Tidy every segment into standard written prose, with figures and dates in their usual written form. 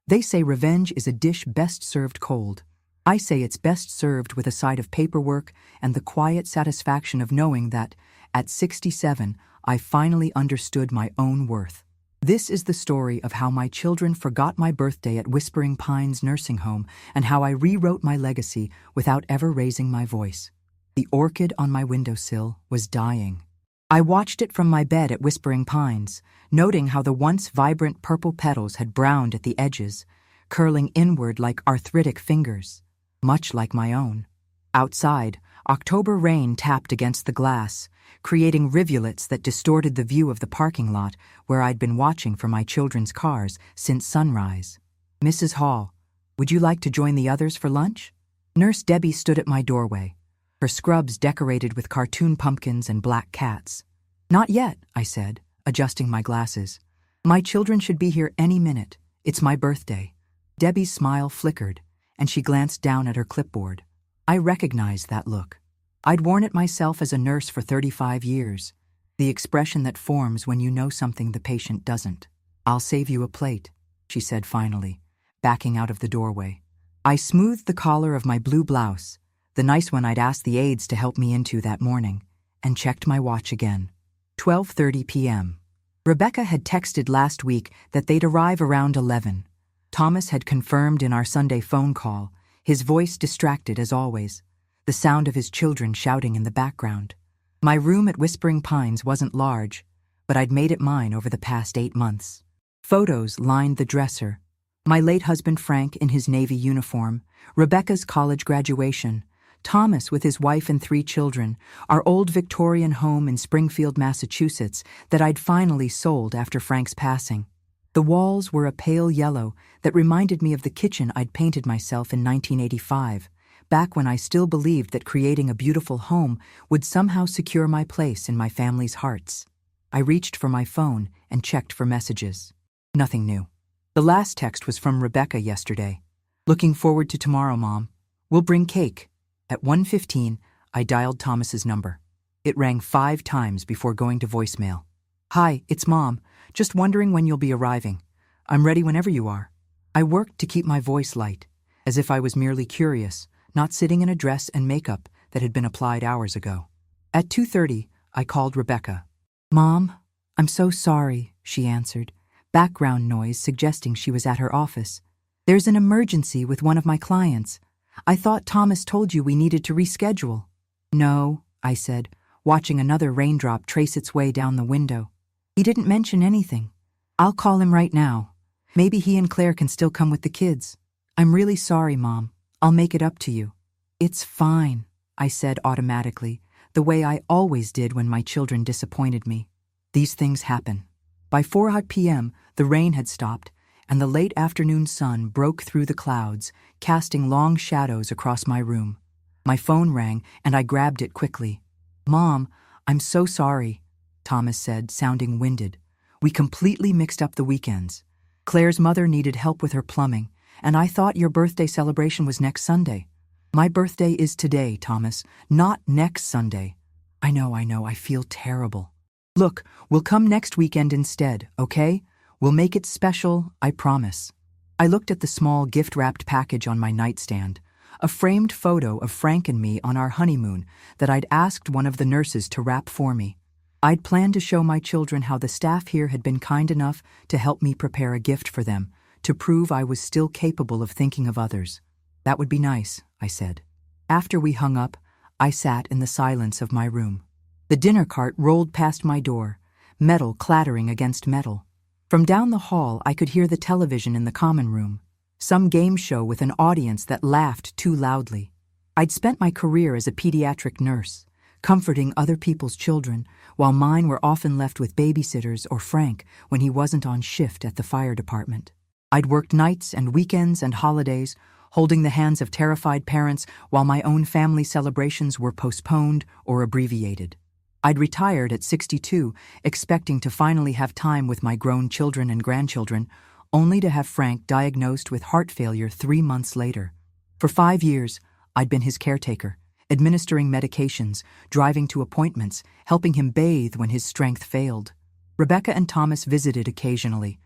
They say revenge is a dish best served cold. I say it's best served with a side of paperwork and the quiet satisfaction of knowing that, at 67, I finally understood my own worth. This is the story of how my children forgot my birthday at Whispering Pines nursing home and how I rewrote my legacy without ever raising my voice. The orchid on my windowsill was dying. I watched it from my bed at Whispering Pines, noting how the once vibrant purple petals had browned at the edges, curling inward like arthritic fingers, much like my own. Outside, October rain tapped against the glass, creating rivulets that distorted the view of the parking lot where I'd been watching for my children's cars since sunrise. "Mrs. Hall, would you like to join the others for lunch?" Nurse Debbie stood at my doorway, her scrubs decorated with cartoon pumpkins and black cats. "Not yet," I said, adjusting my glasses. "My children should be here any minute. It's my birthday." Debbie's smile flickered, and she glanced down at her clipboard. I recognized that look. I'd worn it myself as a nurse for 35 years, the expression that forms when you know something the patient doesn't. "I'll save you a plate," she said finally, backing out of the doorway. I smoothed the collar of my blue blouse, the nice one I'd asked the aides to help me into that morning, and checked my watch again. 12:30 p.m. Rebecca had texted last week that they'd arrive around 11. Thomas had confirmed in our Sunday phone call, his voice distracted as always, the sound of his children shouting in the background. My room at Whispering Pines wasn't large, but I'd made it mine over the past 8 months. Photos lined the dresser. My late husband Frank in his Navy uniform, Rebecca's college graduation, Thomas with his wife and 3 children, our old Victorian home in Springfield, Massachusetts that I'd finally sold after Frank's passing. The walls were a pale yellow that reminded me of the kitchen I'd painted myself in 1985, back when I still believed that creating a beautiful home would somehow secure my place in my family's hearts. I reached for my phone and checked for messages. Nothing new. The last text was from Rebecca yesterday. "Looking forward to tomorrow, Mom. We'll bring cake." At 1:15, I dialed Thomas's number. It rang 5 times before going to voicemail. "Hi, it's Mom. Just wondering when you'll be arriving. I'm ready whenever you are." I worked to keep my voice light, as if I was merely curious, not sitting in a dress and makeup that had been applied hours ago. At 2:30, I called Rebecca. "Mom, I'm so sorry," she answered, background noise suggesting she was at her office. "There's an emergency with one of my clients. I thought Thomas told you we needed to reschedule." "No," I said, watching another raindrop trace its way down the window. "He didn't mention anything. I'll call him right now. Maybe he and Claire can still come with the kids. I'm really sorry, Mom. I'll make it up to you." "It's fine," I said automatically, the way I always did when my children disappointed me. These things happen. By 4 p.m., the rain had stopped, and the late afternoon sun broke through the clouds, casting long shadows across my room. My phone rang, and I grabbed it quickly. "Mom, I'm so sorry," Thomas said, sounding winded. "We completely mixed up the weekends. Claire's mother needed help with her plumbing, and I thought your birthday celebration was next Sunday." "My birthday is today, Thomas, not next Sunday." I know, I feel terrible. "Look, we'll come next weekend instead, okay? We'll make it special, I promise." I looked at the small gift-wrapped package on my nightstand, a framed photo of Frank and me on our honeymoon that I'd asked one of the nurses to wrap for me. I'd planned to show my children how the staff here had been kind enough to help me prepare a gift for them, to prove I was still capable of thinking of others. "That would be nice," I said. After we hung up, I sat in the silence of my room. The dinner cart rolled past my door, metal clattering against metal. From down the hall, I could hear the television in the common room, some game show with an audience that laughed too loudly. I'd spent my career as a pediatric nurse, comforting other people's children, while mine were often left with babysitters or Frank when he wasn't on shift at the fire department. I'd worked nights and weekends and holidays, holding the hands of terrified parents while my own family celebrations were postponed or abbreviated. I'd retired at 62, expecting to finally have time with my grown children and grandchildren, only to have Frank diagnosed with heart failure 3 months later. For 5 years, I'd been his caretaker, administering medications, driving to appointments, helping him bathe when his strength failed. Rebecca and Thomas visited occasionally,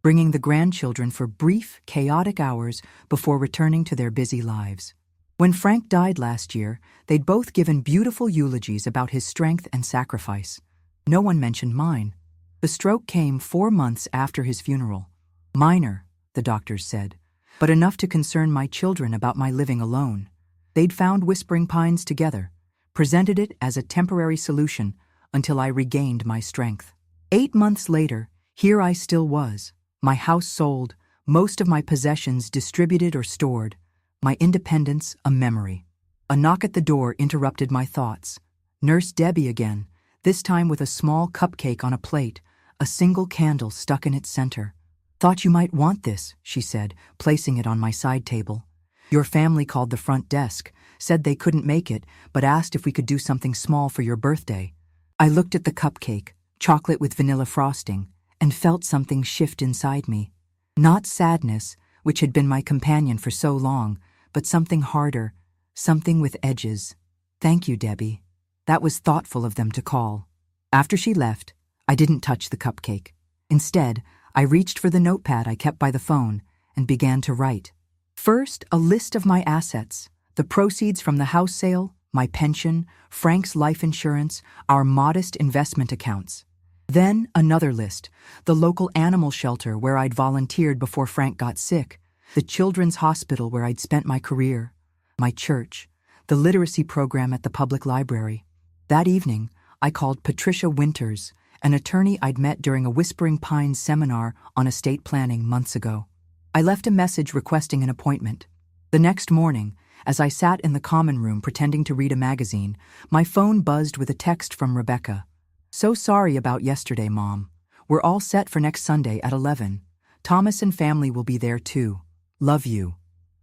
bringing the grandchildren for brief, chaotic hours before returning to their busy lives. When Frank died last year, they'd both given beautiful eulogies about his strength and sacrifice. No one mentioned mine. The stroke came 4 months after his funeral. Minor, the doctors said, but enough to concern my children about my living alone. They'd found Whispering Pines together, presented it as a temporary solution until I regained my strength. 8 months later, here I still was, my house sold, most of my possessions distributed or stored, my independence a memory. A knock at the door interrupted my thoughts. Nurse Debbie again, this time with a small cupcake on a plate, a single candle stuck in its center. "Thought you might want this," she said, placing it on my side table. "Your family called the front desk, said they couldn't make it, but asked if we could do something small for your birthday." I looked at the cupcake, chocolate with vanilla frosting, and felt something shift inside me. Not sadness, which had been my companion for so long, but something harder, something with edges. "Thank you, Debbie." That was thoughtful of them to call. After she left, I didn't touch the cupcake. Instead, I reached for the notepad I kept by the phone and began to write. First, a list of my assets, the proceeds from the house sale, my pension, Frank's life insurance, our modest investment accounts. Then another list, the local animal shelter where I'd volunteered before Frank got sick, the children's hospital where I'd spent my career, my church, the literacy program at the public library. That evening, I called Patricia Winters, an attorney I'd met during a Whispering Pines seminar on estate planning months ago. I left a message requesting an appointment. The next morning, as I sat in the common room pretending to read a magazine, my phone buzzed with a text from Rebecca. "So sorry about yesterday, Mom. We're all set for next Sunday at 11. Thomas and family will be there too. Love you."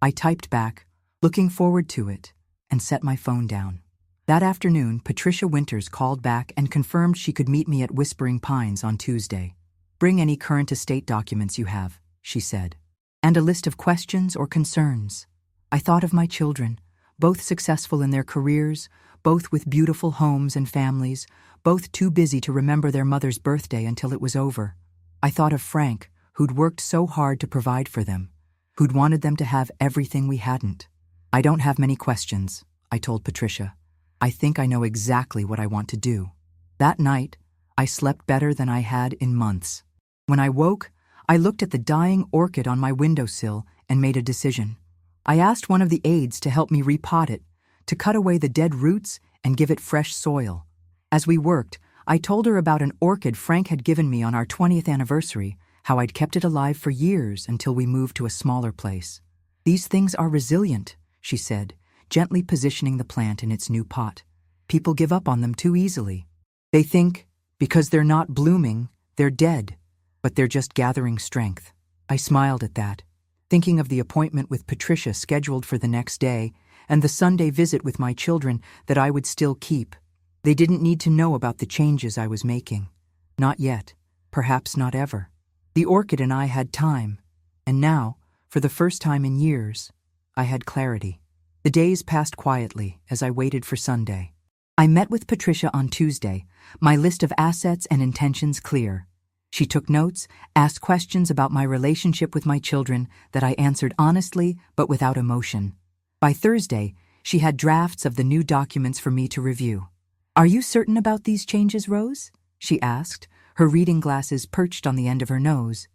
I typed back, looking forward to it, and set my phone down. That afternoon, Patricia Winters called back and confirmed she could meet me at Whispering Pines on Tuesday. "Bring any current estate documents you have," she said, "and a list of questions or concerns." I thought of my children, both successful in their careers, both with beautiful homes and families, both too busy to remember their mother's birthday until it was over. I thought of Frank, who'd worked so hard to provide for them, who'd wanted them to have everything we hadn't. "I don't have many questions," I told Patricia. "I think I know exactly what I want to do." That night, I slept better than I had in months. When I woke, I looked at the dying orchid on my windowsill and made a decision. I asked one of the aides to help me repot it, to cut away the dead roots and give it fresh soil. As we worked, I told her about an orchid Frank had given me on our 20th anniversary, how I'd kept it alive for years until we moved to a smaller place. "These things are resilient," she said, gently positioning the plant in its new pot. "People give up on them too easily. They think, because they're not blooming, they're dead, but they're just gathering strength." I smiled at that, thinking of the appointment with Patricia scheduled for the next day and the Sunday visit with my children that I would still keep. They didn't need to know about the changes I was making. Not yet, perhaps not ever. The orchid and I had time, and now, for the first time in years, I had clarity. The days passed quietly as I waited for Sunday. I met with Patricia on Tuesday, my list of assets and intentions clear. She took notes, asked questions about my relationship with my children that I answered honestly but without emotion. By Thursday, she had drafts of the new documents for me to review. "Are you certain about these changes, Rose?" she asked, her reading glasses perched on the end of her nose.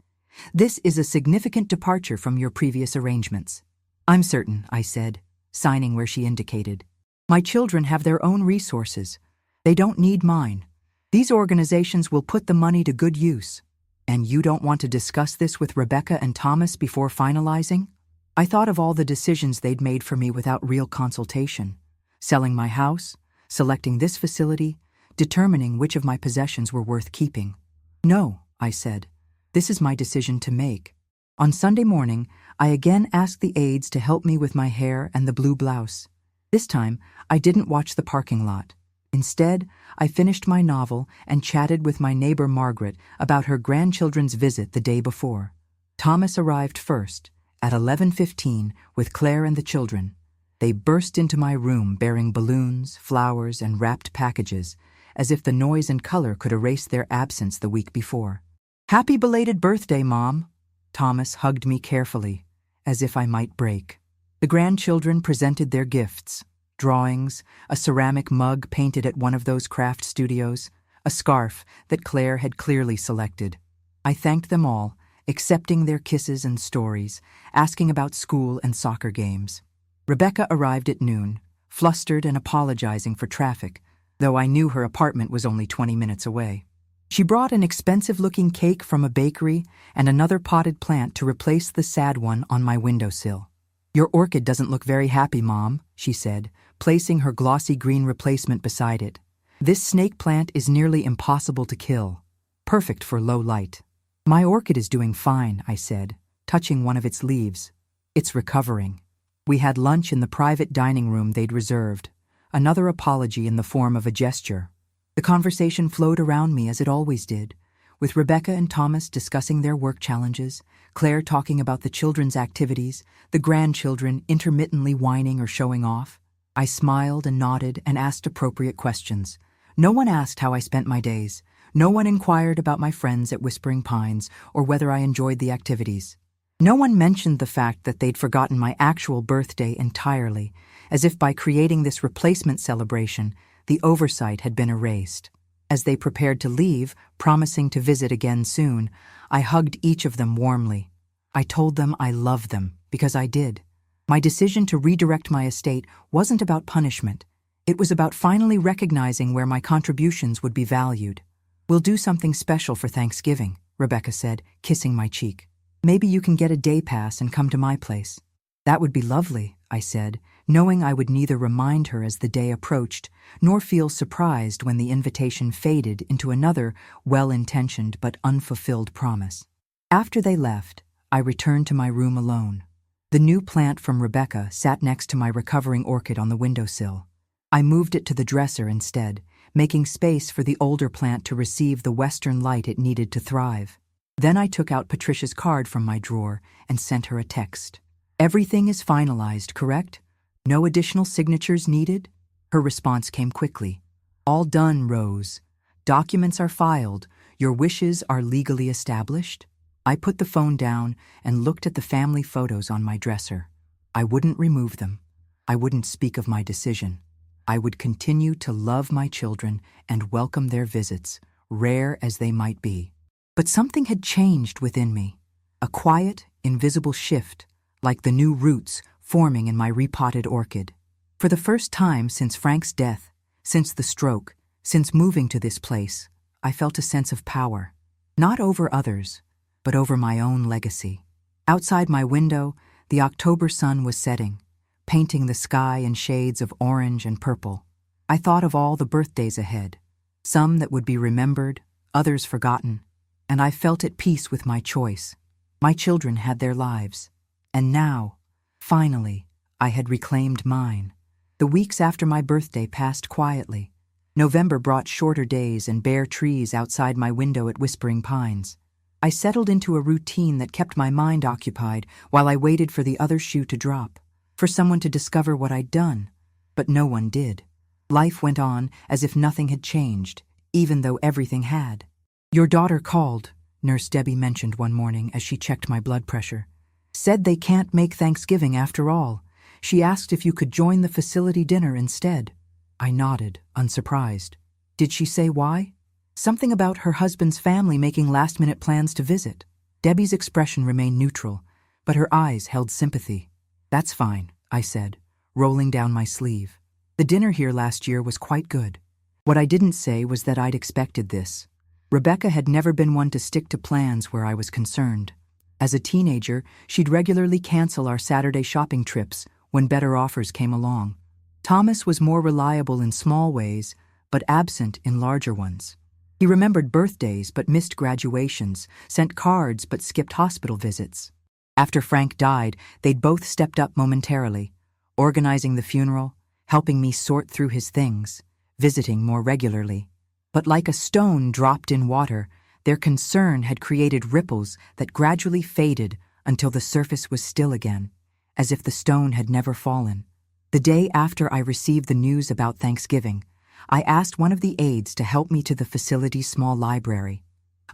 "This is a significant departure from your previous arrangements." "I'm certain," I said, signing where she indicated. "My children have their own resources. They don't need mine. These organizations will put the money to good use. And you don't want to discuss this with Rebecca and Thomas before finalizing?" I thought of all the decisions they'd made for me without real consultation. Selling my house, selecting this facility, determining which of my possessions were worth keeping. "No," I said. "This is my decision to make." On Sunday morning, I again asked the aides to help me with my hair and the blue blouse. This time, I didn't watch the parking lot. Instead, I finished my novel and chatted with my neighbor Margaret about her grandchildren's visit the day before. Thomas arrived first, at 11:15, with Claire and the children. They burst into my room bearing balloons, flowers, and wrapped packages, as if the noise and color could erase their absence the week before. "Happy belated birthday, Mom," Thomas hugged me carefully, as if I might break. The grandchildren presented their gifts: drawings, a ceramic mug painted at one of those craft studios, a scarf that Claire had clearly selected. I thanked them all, accepting their kisses and stories, asking about school and soccer games. Rebecca arrived at noon, flustered and apologizing for traffic, though I knew her apartment was only 20 minutes away. She brought an expensive-looking cake from a bakery and another potted plant to replace the sad one on my windowsill. "Your orchid doesn't look very happy, Mom," she said, placing her glossy green replacement beside it. "This snake plant is nearly impossible to kill, perfect for low light." "My orchid is doing fine," I said, touching one of its leaves. "It's recovering." We had lunch in the private dining room they'd reserved, another apology in the form of a gesture. The conversation flowed around me as it always did, with Rebecca and Thomas discussing their work challenges, Claire talking about the children's activities, the grandchildren intermittently whining or showing off. I smiled and nodded and asked appropriate questions. No one asked how I spent my days. No one inquired about my friends at Whispering Pines or whether I enjoyed the activities. No one mentioned the fact that they'd forgotten my actual birthday entirely, as if by creating this replacement celebration, the oversight had been erased. As they prepared to leave, promising to visit again soon, I hugged each of them warmly. I told them I loved them, because I did. My decision to redirect my estate wasn't about punishment. It was about finally recognizing where my contributions would be valued. "We'll do something special for Thanksgiving," Rebecca said, kissing my cheek. "Maybe you can get a day pass and come to my place." "That would be lovely," I said, knowing I would neither remind her as the day approached, nor feel surprised when the invitation faded into another well-intentioned but unfulfilled promise. After they left, I returned to my room alone. The new plant from Rebecca sat next to my recovering orchid on the windowsill. I moved it to the dresser instead, making space for the older plant to receive the western light it needed to thrive. Then I took out Patricia's card from my drawer and sent her a text. "Everything is finalized, correct? No additional signatures needed?" Her response came quickly. "All done, Rose. Documents are filed. Your wishes are legally established." I put the phone down and looked at the family photos on my dresser. I wouldn't remove them. I wouldn't speak of my decision. I would continue to love my children and welcome their visits, rare as they might be. But something had changed within me. A quiet, invisible shift, like the new roots forming in my repotted orchid. For the first time since Frank's death, since the stroke, since moving to this place, I felt a sense of power. Not over others, but over my own legacy. Outside my window, the October sun was setting, painting the sky in shades of orange and purple. I thought of all the birthdays ahead, some that would be remembered, others forgotten, and I felt at peace with my choice. My children had their lives, and now, finally, I had reclaimed mine. The weeks after my birthday passed quietly. November brought shorter days and bare trees outside my window at Whispering Pines. I settled into a routine that kept my mind occupied while I waited for the other shoe to drop, for someone to discover what I'd done. But no one did. Life went on as if nothing had changed, even though everything had. "Your daughter called," Nurse Debbie mentioned one morning as she checked my blood pressure. "Said they can't make Thanksgiving after all. She asked if you could join the facility dinner instead." I nodded, unsurprised. "Did she say why?" "Something about her husband's family making last-minute plans to visit." Debbie's expression remained neutral, but her eyes held sympathy. "That's fine," I said, rolling down my sleeve. "The dinner here last year was quite good." What I didn't say was that I'd expected this. Rebecca had never been one to stick to plans where I was concerned. As a teenager, she'd regularly cancel our Saturday shopping trips when better offers came along. Thomas was more reliable in small ways, but absent in larger ones. He remembered birthdays but missed graduations, sent cards but skipped hospital visits. After Frank died, they'd both stepped up momentarily, organizing the funeral, helping me sort through his things, visiting more regularly. But like a stone dropped in water, their concern had created ripples that gradually faded until the surface was still again, as if the stone had never fallen. The day after I received the news about Thanksgiving, I asked one of the aides to help me to the facility's small library.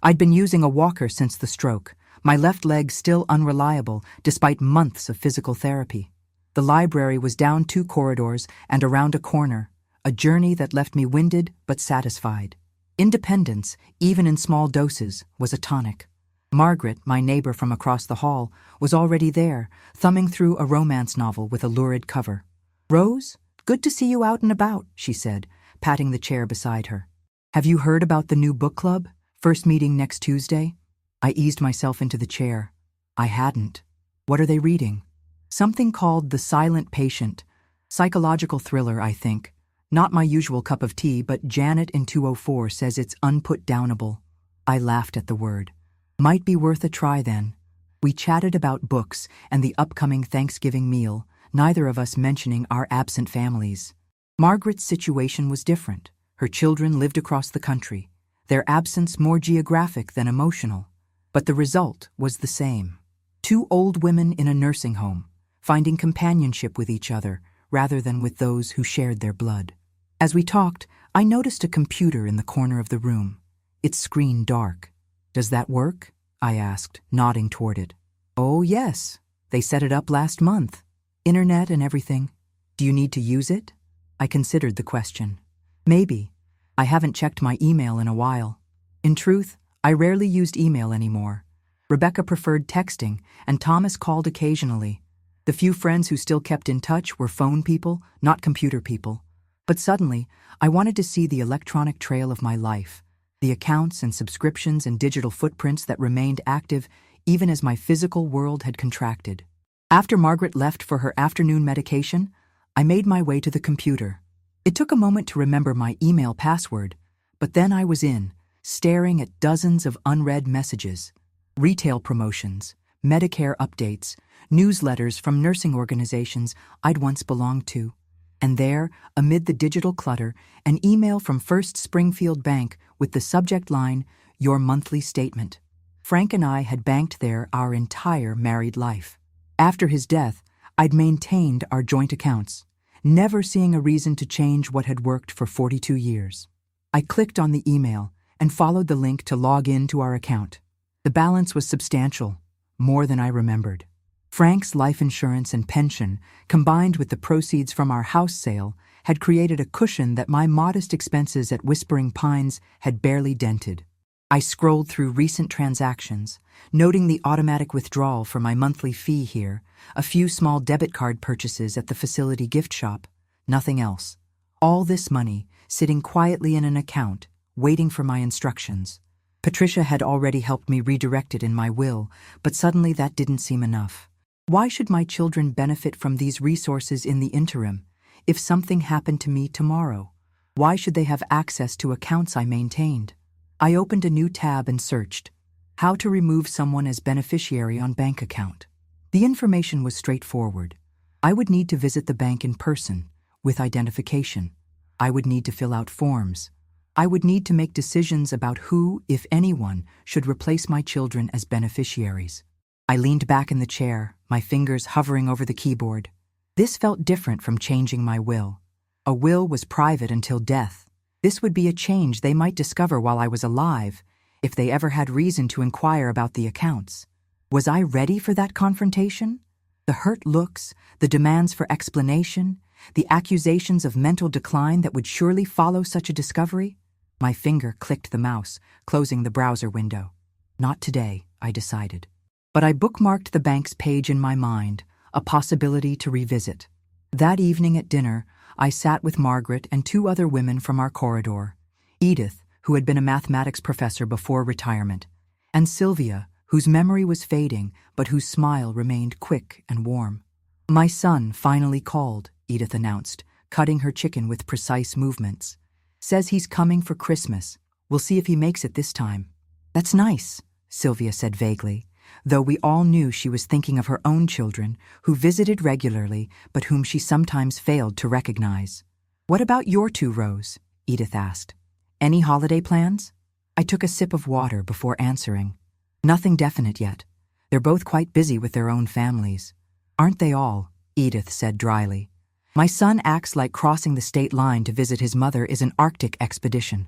I'd been using a walker since the stroke, my left leg still unreliable despite months of physical therapy. The library was down 2 corridors and around a corner, a journey that left me winded but satisfied. Independence, even in small doses, was a tonic. Margaret, my neighbor from across the hall, was already there, thumbing through a romance novel with a lurid cover. "Rose, good to see you out and about," she said, patting the chair beside her. "Have you heard about the new book club? First meeting next Tuesday?" I eased myself into the chair. I hadn't. "What are they reading?" "Something called The Silent Patient. Psychological thriller, I think. Not my usual cup of tea, but Janet in 204 says it's unput-downable." I laughed at the word. Might be worth a try then. We chatted about books and the upcoming Thanksgiving meal, neither of us mentioning our absent families. Margaret's situation was different. Her children lived across the country, their absence more geographic than emotional. But the result was the same. 2 old women in a nursing home, finding companionship with each other rather than with those who shared their blood. As we talked, I noticed a computer in the corner of the room, its screen dark. "Does that work?" I asked, nodding toward it. "Oh, yes. They set it up last month. Internet and everything. Do you need to use it?" I considered the question. Maybe. I haven't checked my email in a while. In truth, I rarely used email anymore. Rebecca preferred texting, and Thomas called occasionally. The few friends who still kept in touch were phone people, not computer people. But suddenly, I wanted to see the electronic trail of my life, the accounts and subscriptions and digital footprints that remained active even as my physical world had contracted. After Margaret left for her afternoon medication, I made my way to the computer. It took a moment to remember my email password, but then I was in, staring at dozens of unread messages. Retail promotions, Medicare updates, newsletters from nursing organizations I'd once belonged to. And there, amid the digital clutter, an email from First Springfield Bank with the subject line, "Your monthly statement." Frank and I had banked there our entire married life. After his death, I'd maintained our joint accounts, never seeing a reason to change what had worked for 42 years. I clicked on the email and followed the link to log in to our account. The balance was substantial, more than I remembered. Frank's life insurance and pension, combined with the proceeds from our house sale, had created a cushion that my modest expenses at Whispering Pines had barely dented. I scrolled through recent transactions, noting the automatic withdrawal for my monthly fee here, a few small debit card purchases at the facility gift shop, nothing else. All this money sitting quietly in an account, waiting for my instructions. Patricia had already helped me redirect it in my will, but suddenly that didn't seem enough. Why should my children benefit from these resources in the interim, if something happened to me tomorrow? Why should they have access to accounts I maintained? I opened a new tab and searched, "How to remove someone as beneficiary on bank account." The information was straightforward. I would need to visit the bank in person, with identification. I would need to fill out forms. I would need to make decisions about who, if anyone, should replace my children as beneficiaries. I leaned back in the chair, my fingers hovering over the keyboard. This felt different from changing my will. A will was private until death. This would be a change they might discover while I was alive, if they ever had reason to inquire about the accounts. Was I ready for that confrontation? The hurt looks, the demands for explanation, the accusations of mental decline that would surely follow such a discovery? My finger clicked the mouse, closing the browser window. Not today, I decided. But I bookmarked the bank's page in my mind, a possibility to revisit. That evening at dinner, I sat with Margaret and 2 other women from our corridor. Edith, who had been a mathematics professor before retirement, and Sylvia, whose memory was fading but whose smile remained quick and warm. "My son finally called," Edith announced, cutting her chicken with precise movements. "Says he's coming for Christmas. We'll see if he makes it this time." "That's nice," Sylvia said vaguely, though we all knew she was thinking of her own children, who visited regularly but whom she sometimes failed to recognize. "What about your 2, Rose?" Edith asked. "Any holiday plans?" I took a sip of water before answering. "Nothing definite yet. They're both quite busy with their own families." "Aren't they all?" Edith said dryly. "My son acts like crossing the state line to visit his mother is an Arctic expedition.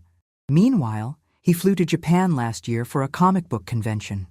Meanwhile, he flew to Japan last year for a comic book convention."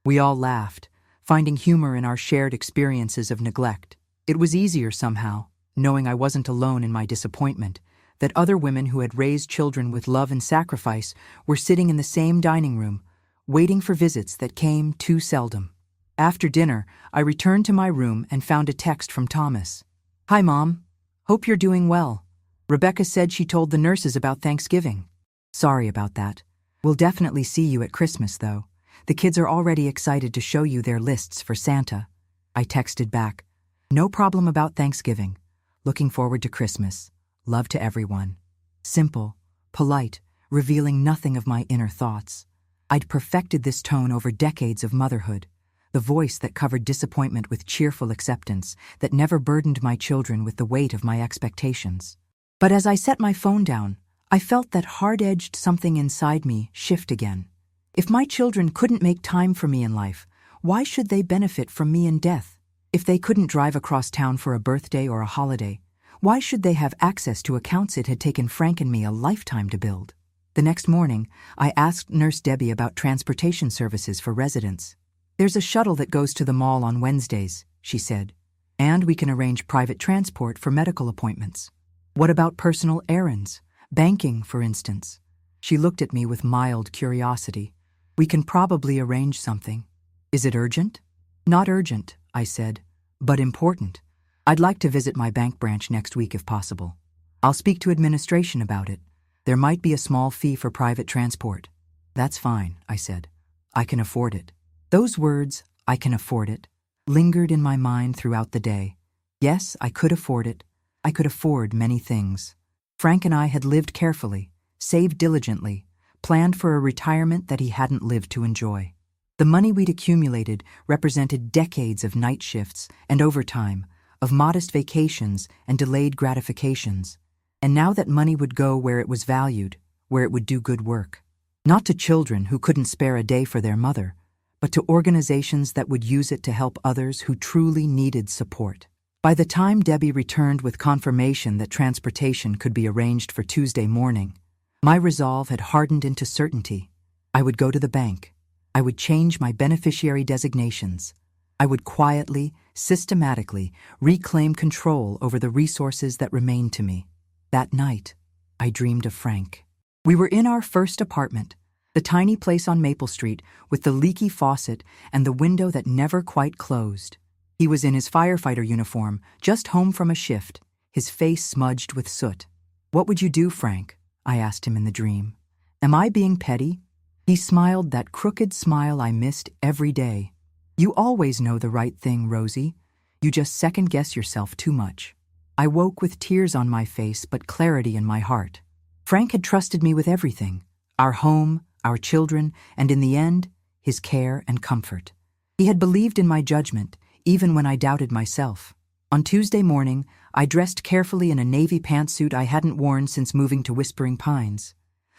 We all laughed, finding humor in our shared experiences of neglect. It was easier somehow, knowing I wasn't alone in my disappointment, that other women who had raised children with love and sacrifice were sitting in the same dining room, waiting for visits that came too seldom. After dinner, I returned to my room and found a text from Thomas. "Hi, Mom. Hope you're doing well. Rebecca said she told the nurses about Thanksgiving. Sorry about that. We'll definitely see you at Christmas, though. The kids are already excited to show you their lists for Santa." I texted back, "No problem about Thanksgiving. Looking forward to Christmas. Love to everyone." Simple, polite, revealing nothing of my inner thoughts. I'd perfected this tone over decades of motherhood, the voice that covered disappointment with cheerful acceptance, that never burdened my children with the weight of my expectations. But as I set my phone down, I felt that hard-edged something inside me shift again. If my children couldn't make time for me in life, why should they benefit from me in death? If they couldn't drive across town for a birthday or a holiday, why should they have access to accounts it had taken Frank and me a lifetime to build? The next morning, I asked Nurse Debbie about transportation services for residents. "There's a shuttle that goes to the mall on Wednesdays," she said, "and we can arrange private transport for medical appointments. What about personal errands? Banking, for instance?" She looked at me with mild curiosity. "We can probably arrange something. Is it urgent?" "Not urgent," I said, "but important. I'd like to visit my bank branch next week if possible. I'll speak to administration about it. There might be a small fee for private transport." "That's fine," I said. "I can afford it." Those words, "I can afford it," lingered in my mind throughout the day. Yes, I could afford it. I could afford many things. Frank and I had lived carefully, saved diligently, planned for a retirement that he hadn't lived to enjoy. The money we'd accumulated represented decades of night shifts and overtime, of modest vacations and delayed gratifications. And now that money would go where it was valued, where it would do good work. Not to children who couldn't spare a day for their mother, but to organizations that would use it to help others who truly needed support. By the time Debbie returned with confirmation that transportation could be arranged for Tuesday morning, my resolve had hardened into certainty. I would go to the bank. I would change my beneficiary designations. I would quietly, systematically reclaim control over the resources that remained to me. That night, I dreamed of Frank. We were in our first apartment, the tiny place on Maple Street with the leaky faucet and the window that never quite closed. He was in his firefighter uniform, just home from a shift, his face smudged with soot. "What would you do, Frank?" I asked him in the dream. "Am I being petty?" He smiled that crooked smile I missed every day. "You always know the right thing, Rosie. You just second-guess yourself too much." I woke with tears on my face but clarity in my heart. Frank had trusted me with everything, our home, our children, and in the end, his care and comfort. He had believed in my judgment, even when I doubted myself. On Tuesday morning, I dressed carefully in a navy pantsuit I hadn't worn since moving to Whispering Pines.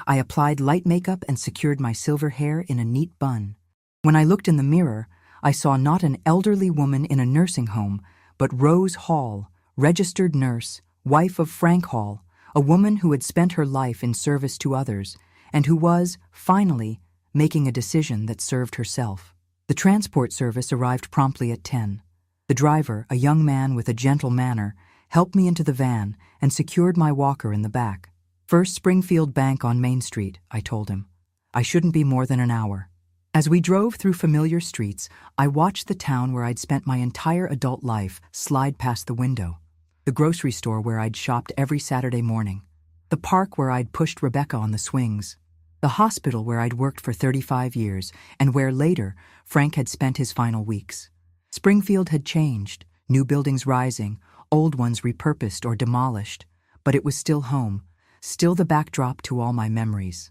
I applied light makeup and secured my silver hair in a neat bun. When I looked in the mirror, I saw not an elderly woman in a nursing home, but Rose Hall, registered nurse, wife of Frank Hall, a woman who had spent her life in service to others, and who was, finally, making a decision that served herself. The transport service arrived promptly at 10. The driver, a young man with a gentle manner, helped me into the van and secured my walker in the back. "First Springfield Bank on Main Street," I told him. "I shouldn't be more than an hour." As we drove through familiar streets, I watched the town where I'd spent my entire adult life slide past the window. The grocery store where I'd shopped every Saturday morning. The park where I'd pushed Rebecca on the swings. The hospital where I'd worked for 35 years and where later Frank had spent his final weeks. Springfield had changed, new buildings rising, old ones repurposed or demolished, but it was still home, still the backdrop to all my memories.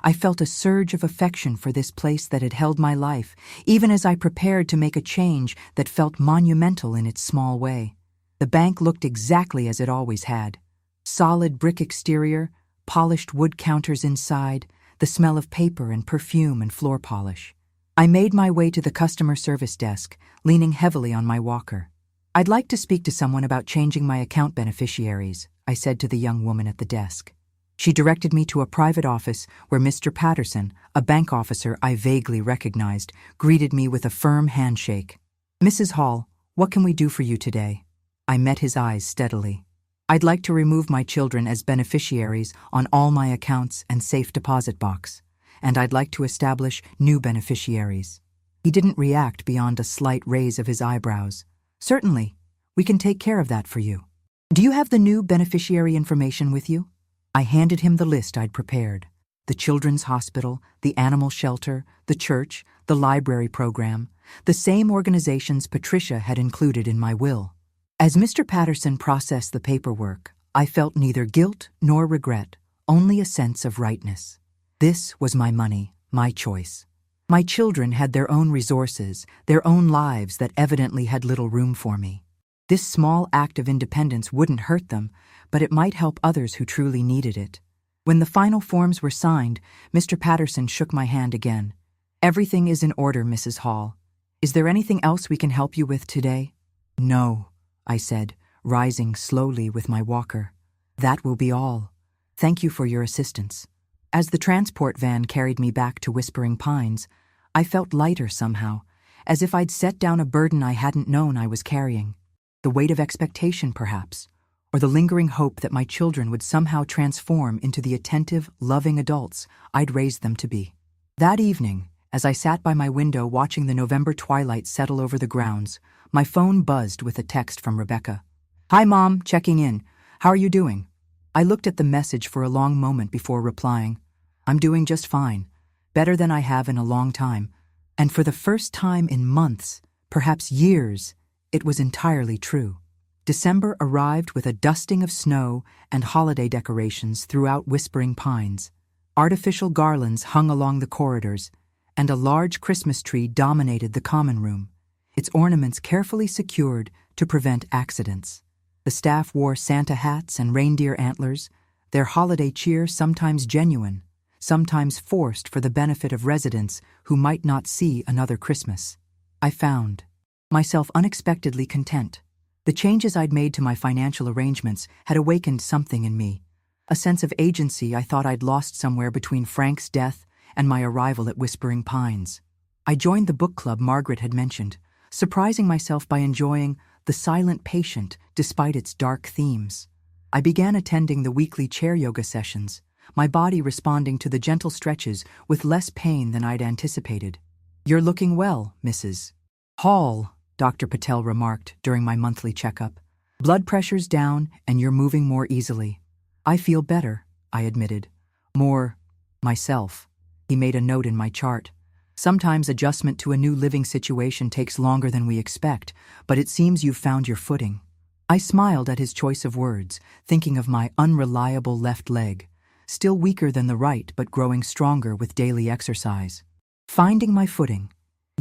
I felt a surge of affection for this place that had held my life, even as I prepared to make a change that felt monumental in its small way. The bank looked exactly as it always had. Solid brick exterior, polished wood counters inside, the smell of paper and perfume and floor polish. I made my way to the customer service desk, leaning heavily on my walker. "I'd like to speak to someone about changing my account beneficiaries," I said to the young woman at the desk. She directed me to a private office where Mr. Patterson, a bank officer I vaguely recognized, greeted me with a firm handshake. "Mrs. Hall, what can we do for you today?" I met his eyes steadily. "I'd like to remove my children as beneficiaries on all my accounts and safe deposit box, and I'd like to establish new beneficiaries." He didn't react beyond a slight raise of his eyebrows. "Certainly, we can take care of that for you. Do you have the new beneficiary information with you?" I handed him the list I'd prepared: the children's hospital, the animal shelter, the church, the library program, the same organizations Patricia had included in my will. As Mr. Patterson processed the paperwork, I felt neither guilt nor regret, only a sense of rightness. This was my money, my choice. My children had their own resources, their own lives that evidently had little room for me. This small act of independence wouldn't hurt them, but it might help others who truly needed it. When the final forms were signed, Mr. Patterson shook my hand again. "Everything is in order, Mrs. Hall. Is there anything else we can help you with today?" "No," I said, rising slowly with my walker. "That will be all. Thank you for your assistance." As the transport van carried me back to Whispering Pines, I felt lighter somehow, as if I'd set down a burden I hadn't known I was carrying. The weight of expectation, perhaps, or the lingering hope that my children would somehow transform into the attentive, loving adults I'd raised them to be. That evening, as I sat by my window watching the November twilight settle over the grounds, my phone buzzed with a text from Rebecca. "Hi, Mom, checking in. How are you doing?" I looked at the message for a long moment before replying. "I'm doing just fine, better than I have in a long time." And for the first time in months, perhaps years, it was entirely true. December arrived with a dusting of snow and holiday decorations throughout Whispering Pines. Artificial garlands hung along the corridors, and a large Christmas tree dominated the common room, its ornaments carefully secured to prevent accidents. The staff wore Santa hats and reindeer antlers, their holiday cheer sometimes genuine, sometimes forced for the benefit of residents who might not see another Christmas. I found myself unexpectedly content. The changes I'd made to my financial arrangements had awakened something in me, a sense of agency I thought I'd lost somewhere between Frank's death and my arrival at Whispering Pines. I joined the book club Margaret had mentioned, surprising myself by enjoying The Silent Patient despite its dark themes. I began attending the weekly chair yoga sessions, my body responding to the gentle stretches with less pain than I'd anticipated. "You're looking well, Mrs. Hall," Dr. Patel remarked during my monthly checkup. "Blood pressure's down and you're moving more easily." "I feel better," I admitted. "More myself." He made a note in my chart. "Sometimes adjustment to a new living situation takes longer than we expect, but it seems you've found your footing." I smiled at his choice of words, thinking of my unreliable left leg, still weaker than the right but growing stronger with daily exercise. Finding my footing.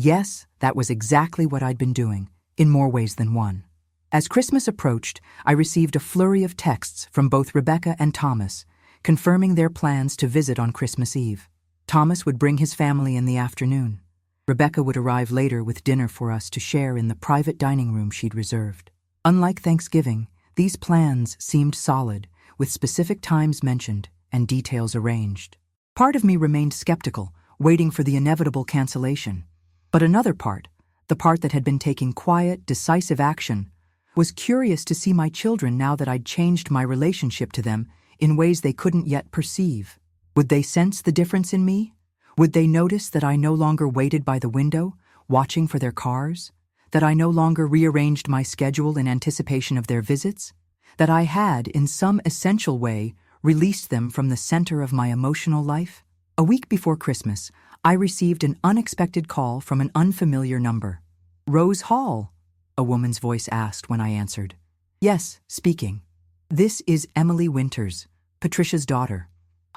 Yes, that was exactly what I'd been doing, in more ways than one. As Christmas approached, I received a flurry of texts from both Rebecca and Thomas, confirming their plans to visit on Christmas Eve. Thomas would bring his family in the afternoon. Rebecca would arrive later with dinner for us to share in the private dining room she'd reserved. Unlike Thanksgiving, these plans seemed solid, with specific times mentioned and details arranged. Part of me remained skeptical, waiting for the inevitable cancellation. But another part, the part that had been taking quiet, decisive action, was curious to see my children now that I'd changed my relationship to them in ways they couldn't yet perceive. Would they sense the difference in me? Would they notice that I no longer waited by the window, watching for their cars? That I no longer rearranged my schedule in anticipation of their visits? That I had, in some essential way, released them from the center of my emotional life? A week before Christmas, I received an unexpected call from an unfamiliar number. "Rose Hall?" a woman's voice asked when I answered. "Yes, speaking." "This is Emily Winters, Patricia's daughter.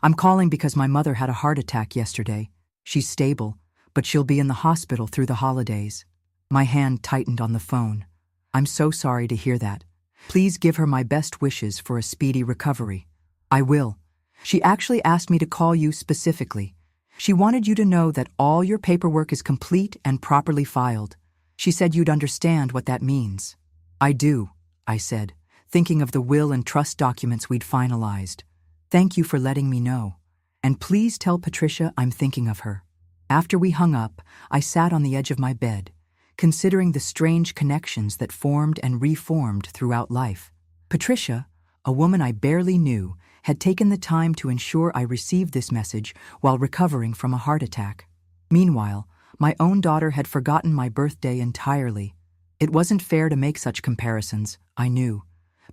I'm calling because my mother had a heart attack yesterday. She's stable, but she'll be in the hospital through the holidays." My hand tightened on the phone. "I'm so sorry to hear that. Please give her my best wishes for a speedy recovery." "I will. She actually asked me to call you specifically. She wanted you to know that all your paperwork is complete and properly filed. She said you'd understand what that means." "I do," I said, thinking of the will and trust documents we'd finalized. Thank you for letting me know. And please tell Patricia I'm thinking of her. After we hung up, I sat on the edge of my bed, considering the strange connections that formed and reformed throughout life. Patricia, a woman I barely knew, had taken the time to ensure I received this message while recovering from a heart attack. Meanwhile, my own daughter had forgotten my birthday entirely. It wasn't fair to make such comparisons, I knew.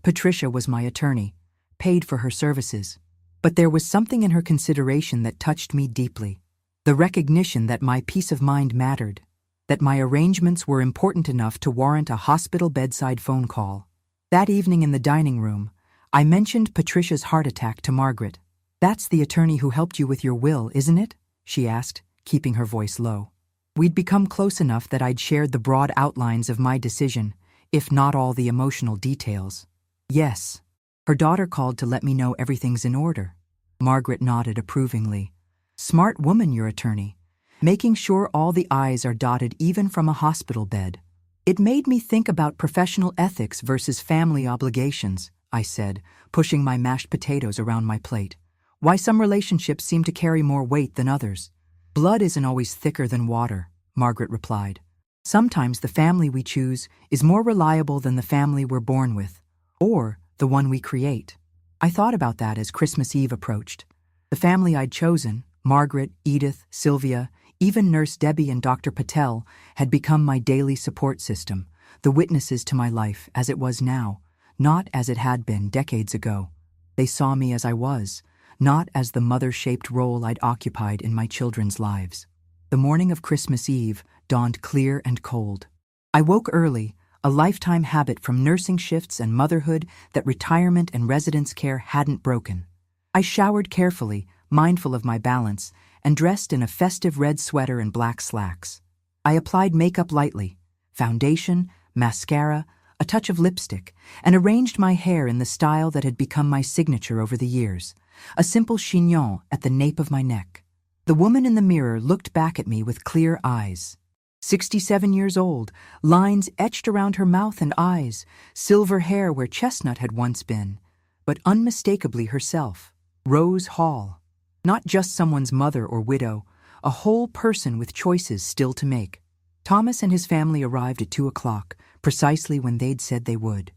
Patricia was my attorney, paid for her services. But there was something in her consideration that touched me deeply. The recognition that my peace of mind mattered, that my arrangements were important enough to warrant a hospital bedside phone call. That evening in the dining room, I mentioned Patricia's heart attack to Margaret. "That's the attorney who helped you with your will, isn't it?" she asked, keeping her voice low. We'd become close enough that I'd shared the broad outlines of my decision, if not all the emotional details. "Yes." Her daughter called to let me know everything's in order. Margaret nodded approvingly. "Smart woman, your attorney. Making sure all the I's are dotted even from a hospital bed." It made me think about professional ethics versus family obligations, I said, pushing my mashed potatoes around my plate. Why some relationships seem to carry more weight than others. "Blood isn't always thicker than water," Margaret replied. "Sometimes the family we choose is more reliable than the family we're born with, or the one we create." I thought about that as Christmas Eve approached. The family I'd chosen, Margaret, Edith, Sylvia, even Nurse Debbie and Dr. Patel, had become my daily support system, the witnesses to my life as it was now, not as it had been decades ago. They saw me as I was, not as the mother-shaped role I'd occupied in my children's lives. The morning of Christmas Eve dawned clear and cold. I woke early, a lifetime habit from nursing shifts and motherhood that retirement and residence care hadn't broken. I showered carefully, mindful of my balance, and dressed in a festive red sweater and black slacks. I applied makeup lightly, foundation, mascara, a touch of lipstick, and arranged my hair in the style that had become my signature over the years, a simple chignon at the nape of my neck. The woman in the mirror looked back at me with clear eyes. 67 years old, lines etched around her mouth and eyes, silver hair where chestnut had once been, but unmistakably herself, Rose Hall. Not just someone's mother or widow, a whole person with choices still to make. Thomas and his family arrived at 2:00, precisely when they'd said they would.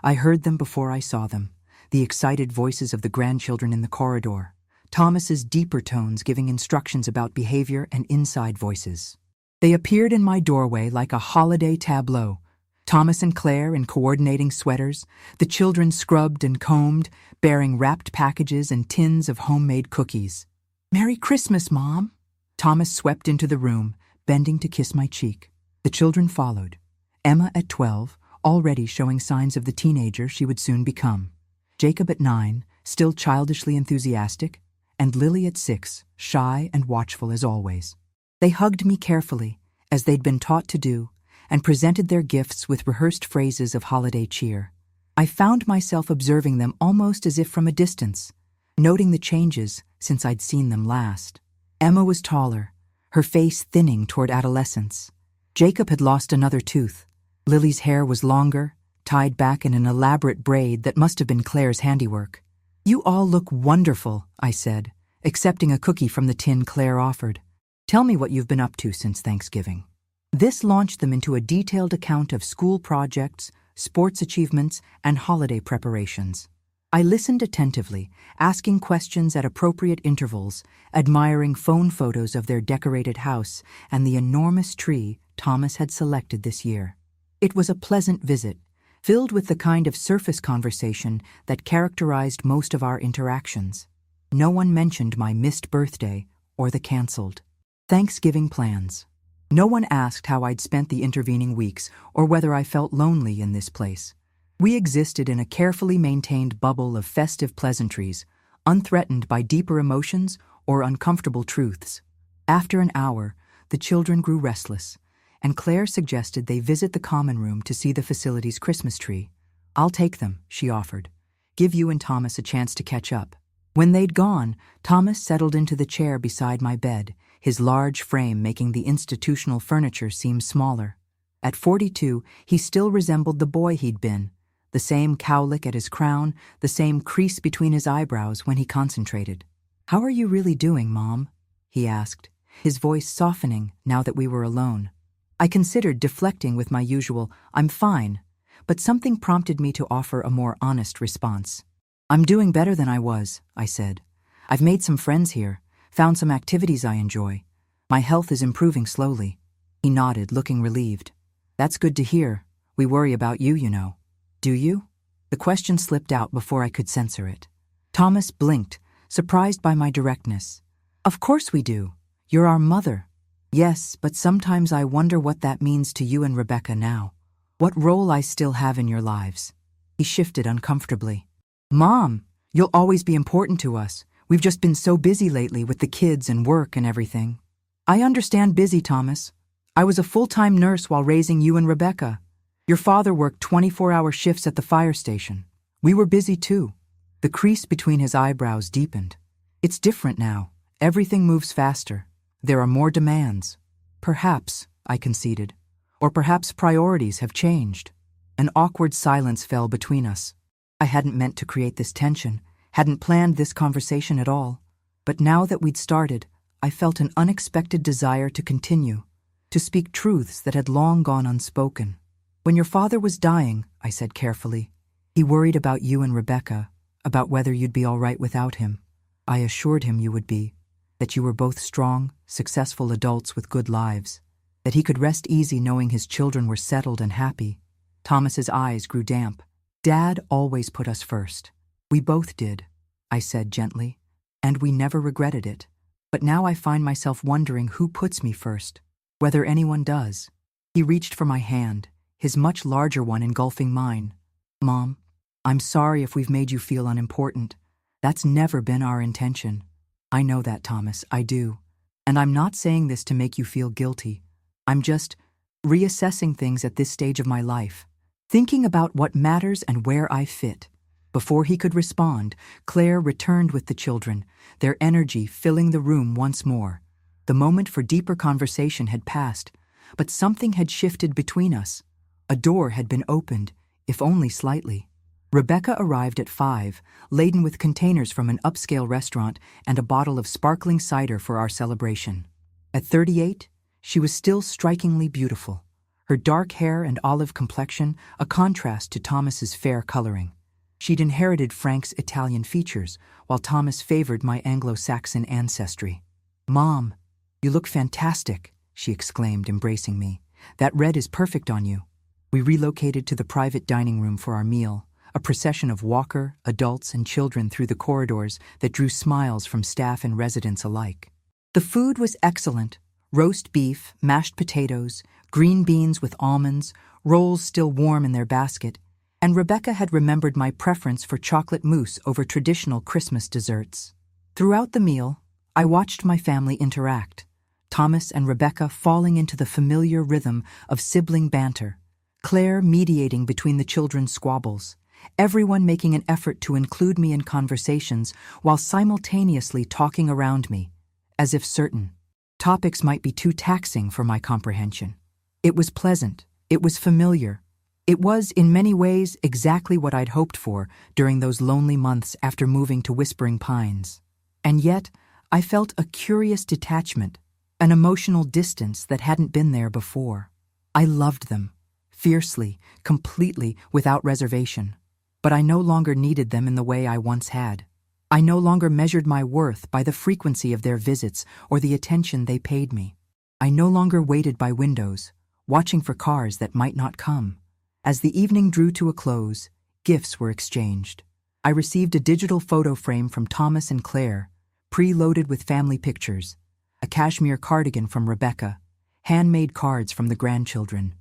I heard them before I saw them, the excited voices of the grandchildren in the corridor, Thomas's deeper tones giving instructions about behavior and inside voices. They appeared in my doorway like a holiday tableau. Thomas and Claire in coordinating sweaters, the children scrubbed and combed, bearing wrapped packages and tins of homemade cookies. "Merry Christmas, Mom!" Thomas swept into the room, bending to kiss my cheek. The children followed. Emma at 12, already showing signs of the teenager she would soon become. Jacob at 9, still childishly enthusiastic, and Lily at 6, shy and watchful as always. They hugged me carefully, as they'd been taught to do, and presented their gifts with rehearsed phrases of holiday cheer. I found myself observing them almost as if from a distance, noting the changes since I'd seen them last. Emma was taller, her face thinning toward adolescence. Jacob had lost another tooth. Lily's hair was longer, tied back in an elaborate braid that must have been Claire's handiwork. "You all look wonderful," I said, accepting a cookie from the tin Claire offered. "Tell me what you've been up to since Thanksgiving." This launched them into a detailed account of school projects, sports achievements, and holiday preparations. I listened attentively, asking questions at appropriate intervals, admiring phone photos of their decorated house and the enormous tree Thomas had selected this year. It was a pleasant visit, filled with the kind of surface conversation that characterized most of our interactions. No one mentioned my missed birthday or the canceled Thanksgiving plans. No one asked how I'd spent the intervening weeks or whether I felt lonely in this place. We existed in a carefully maintained bubble of festive pleasantries, unthreatened by deeper emotions or uncomfortable truths. After an hour, the children grew restless, and Claire suggested they visit the common room to see the facility's Christmas tree. "I'll take them," she offered. "Give you and Thomas a chance to catch up." When they'd gone, Thomas settled into the chair beside my bed, his large frame making the institutional furniture seem smaller. At 42, he still resembled the boy he'd been, the same cowlick at his crown, the same crease between his eyebrows when he concentrated. "How are you really doing, Mom?" he asked, his voice softening now that we were alone. I considered deflecting with my usual, "I'm fine," but something prompted me to offer a more honest response. "I'm doing better than I was," I said. "I've made some friends here, found some activities I enjoy. My health is improving slowly." He nodded, looking relieved. "That's good to hear. We worry about you, you know." "Do you?" The question slipped out before I could censor it. Thomas blinked, surprised by my directness. "Of course we do. You're our mother." "Yes, but sometimes I wonder what that means to you and Rebecca now. What role I still have in your lives." He shifted uncomfortably. "Mom, you'll always be important to us. We've just been so busy lately with the kids and work and everything." "I understand busy, Thomas. I was a full-time nurse while raising you and Rebecca. Your father worked 24-hour shifts at the fire station. We were busy too." The crease between his eyebrows deepened. "It's different now. Everything moves faster. There are more demands." "Perhaps," I conceded. "Or perhaps priorities have changed." An awkward silence fell between us. I hadn't meant to create this tension, hadn't planned this conversation at all. But now that we'd started, I felt an unexpected desire to continue, to speak truths that had long gone unspoken. "When your father was dying," I said carefully, "he worried about you and Rebecca, about whether you'd be all right without him. I assured him you would be, that you were both strong, successful adults with good lives, that he could rest easy knowing his children were settled and happy." Thomas's eyes grew damp. "Dad always put us first. We both did," I said gently, "and we never regretted it. But now I find myself wondering who puts me first, whether anyone does." He reached for my hand, his much larger one engulfing mine. "Mom, I'm sorry if we've made you feel unimportant. That's never been our intention." "I know that, Thomas, I do. And I'm not saying this to make you feel guilty. I'm just reassessing things at this stage of my life, thinking about what matters and where I fit." Before he could respond, Claire returned with the children, their energy filling the room once more. The moment for deeper conversation had passed, but something had shifted between us. A door had been opened, if only slightly. Rebecca arrived at 5, laden with containers from an upscale restaurant and a bottle of sparkling cider for our celebration. At 38, she was still strikingly beautiful, her dark hair and olive complexion a contrast to Thomas's fair coloring. She'd inherited Frank's Italian features, while Thomas favored my Anglo-Saxon ancestry. "Mom, you look fantastic," she exclaimed, embracing me. "That red is perfect on you." We relocated to the private dining room for our meal, a procession of walker, adults, and children through the corridors that drew smiles from staff and residents alike. The food was excellent: roast beef, mashed potatoes, green beans with almonds, rolls still warm in their basket, and Rebecca had remembered my preference for chocolate mousse over traditional Christmas desserts. Throughout the meal, I watched my family interact, Thomas and Rebecca falling into the familiar rhythm of sibling banter, Claire mediating between the children's squabbles, everyone making an effort to include me in conversations while simultaneously talking around me, as if certain topics might be too taxing for my comprehension. It was pleasant. It was familiar. It was, in many ways, exactly what I'd hoped for during those lonely months after moving to Whispering Pines. And yet, I felt a curious detachment, an emotional distance that hadn't been there before. I loved them, fiercely, completely, without reservation. But I no longer needed them in the way I once had. I no longer measured my worth by the frequency of their visits or the attention they paid me. I no longer waited by windows, watching for cars that might not come. As the evening drew to a close, gifts were exchanged. I received a digital photo frame from Thomas and Claire, pre-loaded with family pictures, a cashmere cardigan from Rebecca, handmade cards from the grandchildren.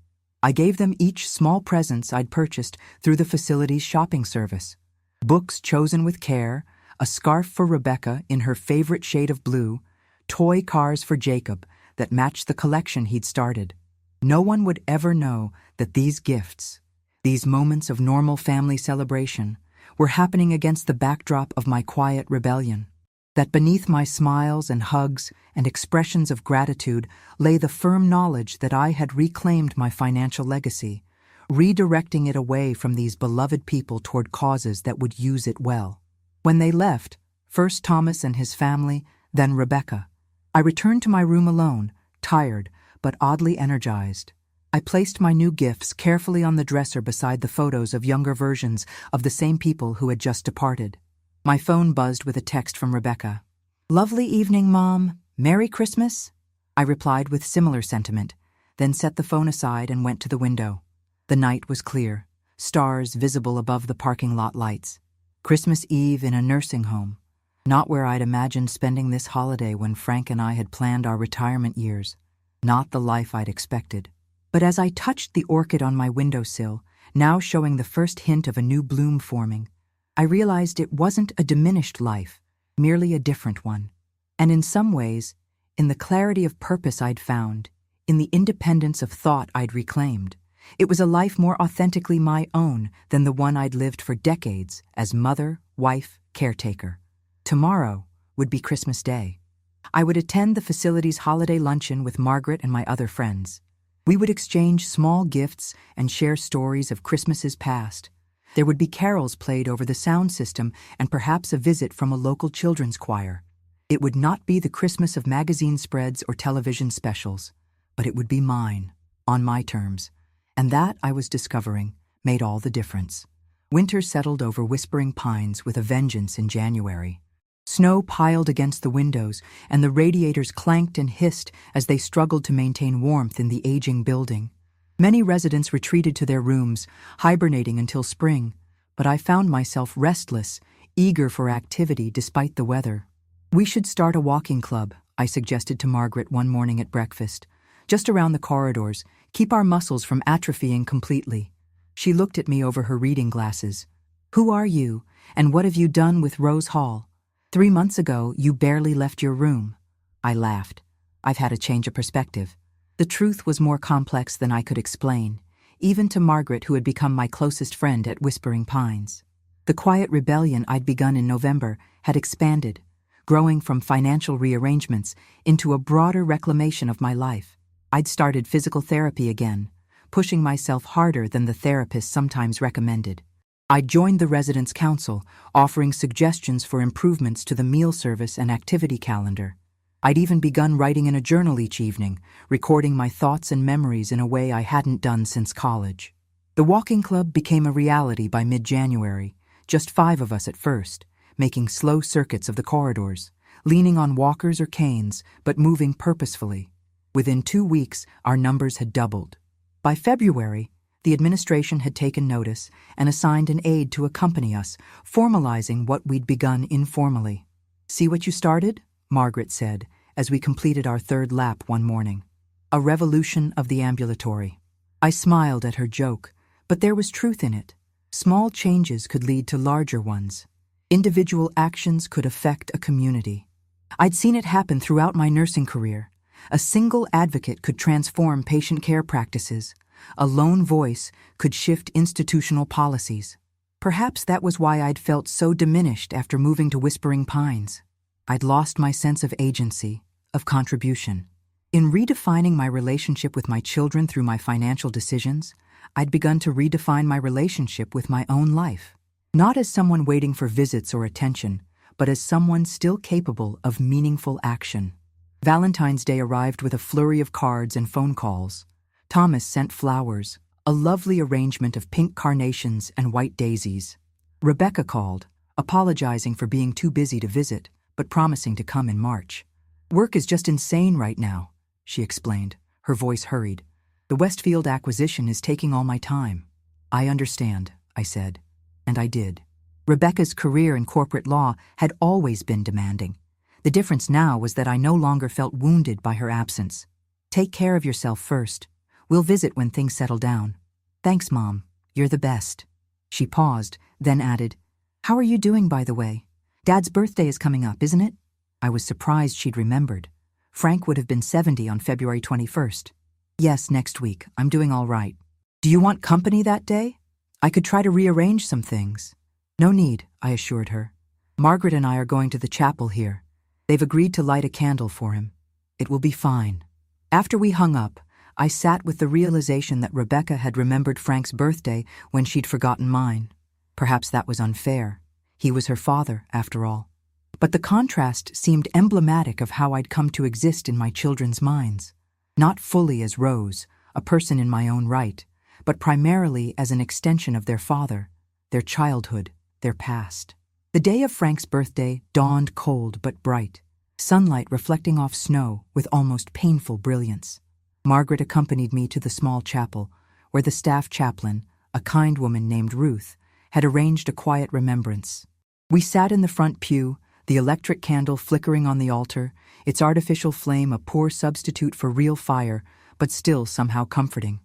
I gave them each small presents I'd purchased through the facility's shopping service. Books chosen with care, a scarf for Rebecca in her favorite shade of blue, toy cars for Jacob that matched the collection he'd started. No one would ever know that these gifts, these moments of normal family celebration, were happening against the backdrop of my quiet rebellion. That beneath my smiles and hugs and expressions of gratitude lay the firm knowledge that I had reclaimed my financial legacy, redirecting it away from these beloved people toward causes that would use it well. When they left, first Thomas and his family, then Rebecca, I returned to my room alone, tired but oddly energized. I placed my new gifts carefully on the dresser beside the photos of younger versions of the same people who had just departed. My phone buzzed with a text from Rebecca. "Lovely evening, Mom. Merry Christmas?" I replied with similar sentiment, then set the phone aside and went to the window. The night was clear, stars visible above the parking lot lights. Christmas Eve in a nursing home, not where I'd imagined spending this holiday when Frank and I had planned our retirement years. Not the life I'd expected. But as I touched the orchid on my windowsill, now showing the first hint of a new bloom forming, I realized it wasn't a diminished life, merely a different one. And in some ways, in the clarity of purpose I'd found, in the independence of thought I'd reclaimed, it was a life more authentically my own than the one I'd lived for decades as mother, wife, caretaker. Tomorrow would be Christmas Day. I would attend the facility's holiday luncheon with Margaret and my other friends. We would exchange small gifts and share stories of Christmases past. There would be carols played over the sound system and perhaps a visit from a local children's choir. It would not be the Christmas of magazine spreads or television specials, but it would be mine, on my terms. And that, I was discovering, made all the difference. Winter settled over Whispering Pines with a vengeance in January. Snow piled against the windows, and the radiators clanked and hissed as they struggled to maintain warmth in the aging building. Many residents retreated to their rooms, hibernating until spring, but I found myself restless, eager for activity despite the weather. "We should start a walking club," I suggested to Margaret one morning at breakfast. "Just around the corridors, keep our muscles from atrophying completely." She looked at me over her reading glasses. "Who are you, and what have you done with Rose Hall? 3 months ago, you barely left your room." I laughed. I've had a change of perspective. The truth was more complex than I could explain, even to Margaret, who had become my closest friend at Whispering Pines. The quiet rebellion I'd begun in November had expanded, growing from financial rearrangements into a broader reclamation of my life. I'd started physical therapy again, pushing myself harder than the therapist sometimes recommended. I'd joined the residence council, offering suggestions for improvements to the meal service and activity calendar. I'd even begun writing in a journal each evening, recording my thoughts and memories in a way I hadn't done since college. The walking club became a reality by mid-January, just 5 of us at first, making slow circuits of the corridors, leaning on walkers or canes, but moving purposefully. Within 2 weeks, our numbers had doubled. By February, the administration had taken notice and assigned an aide to accompany us, formalizing what we'd begun informally. "See what you started?" Margaret said, as we completed our 3rd lap one morning. "A revolution of the ambulatory." I smiled at her joke, but there was truth in it. Small changes could lead to larger ones. Individual actions could affect a community. I'd seen it happen throughout my nursing career. A single advocate could transform patient care practices. A lone voice could shift institutional policies. Perhaps that was why I'd felt so diminished after moving to Whispering Pines. I'd lost my sense of agency, of contribution. In redefining my relationship with my children through my financial decisions, I'd begun to redefine my relationship with my own life. Not as someone waiting for visits or attention, but as someone still capable of meaningful action. Valentine's Day arrived with a flurry of cards and phone calls. Thomas sent flowers, a lovely arrangement of pink carnations and white daisies. Rebecca called, apologizing for being too busy to visit, but promising to come in March. "Work is just insane right now," she explained, her voice hurried. "The Westfield acquisition is taking all my time." "I understand," I said, and I did. Rebecca's career in corporate law had always been demanding. The difference now was that I no longer felt wounded by her absence. "Take care of yourself first. We'll visit when things settle down." "Thanks, Mom. You're the best." She paused, then added, "How are you doing, by the way? Dad's birthday is coming up, isn't it?" I was surprised she'd remembered. Frank would have been 70 on February 21st. "Yes, next week. I'm doing all right." "Do you want company that day? I could try to rearrange some things." "No need," I assured her. "Margaret and I are going to the chapel here. They've agreed to light a candle for him. It will be fine." After we hung up, I sat with the realization that Rebecca had remembered Frank's birthday when she'd forgotten mine. Perhaps that was unfair. He was her father, after all. But the contrast seemed emblematic of how I'd come to exist in my children's minds. Not fully as Rose, a person in my own right, but primarily as an extension of their father, their childhood, their past. The day of Frank's birthday dawned cold but bright, sunlight reflecting off snow with almost painful brilliance. Margaret accompanied me to the small chapel, where the staff chaplain, a kind woman named Ruth, had arranged a quiet remembrance. We sat in the front pew, the electric candle flickering on the altar, its artificial flame a poor substitute for real fire, but still somehow comforting.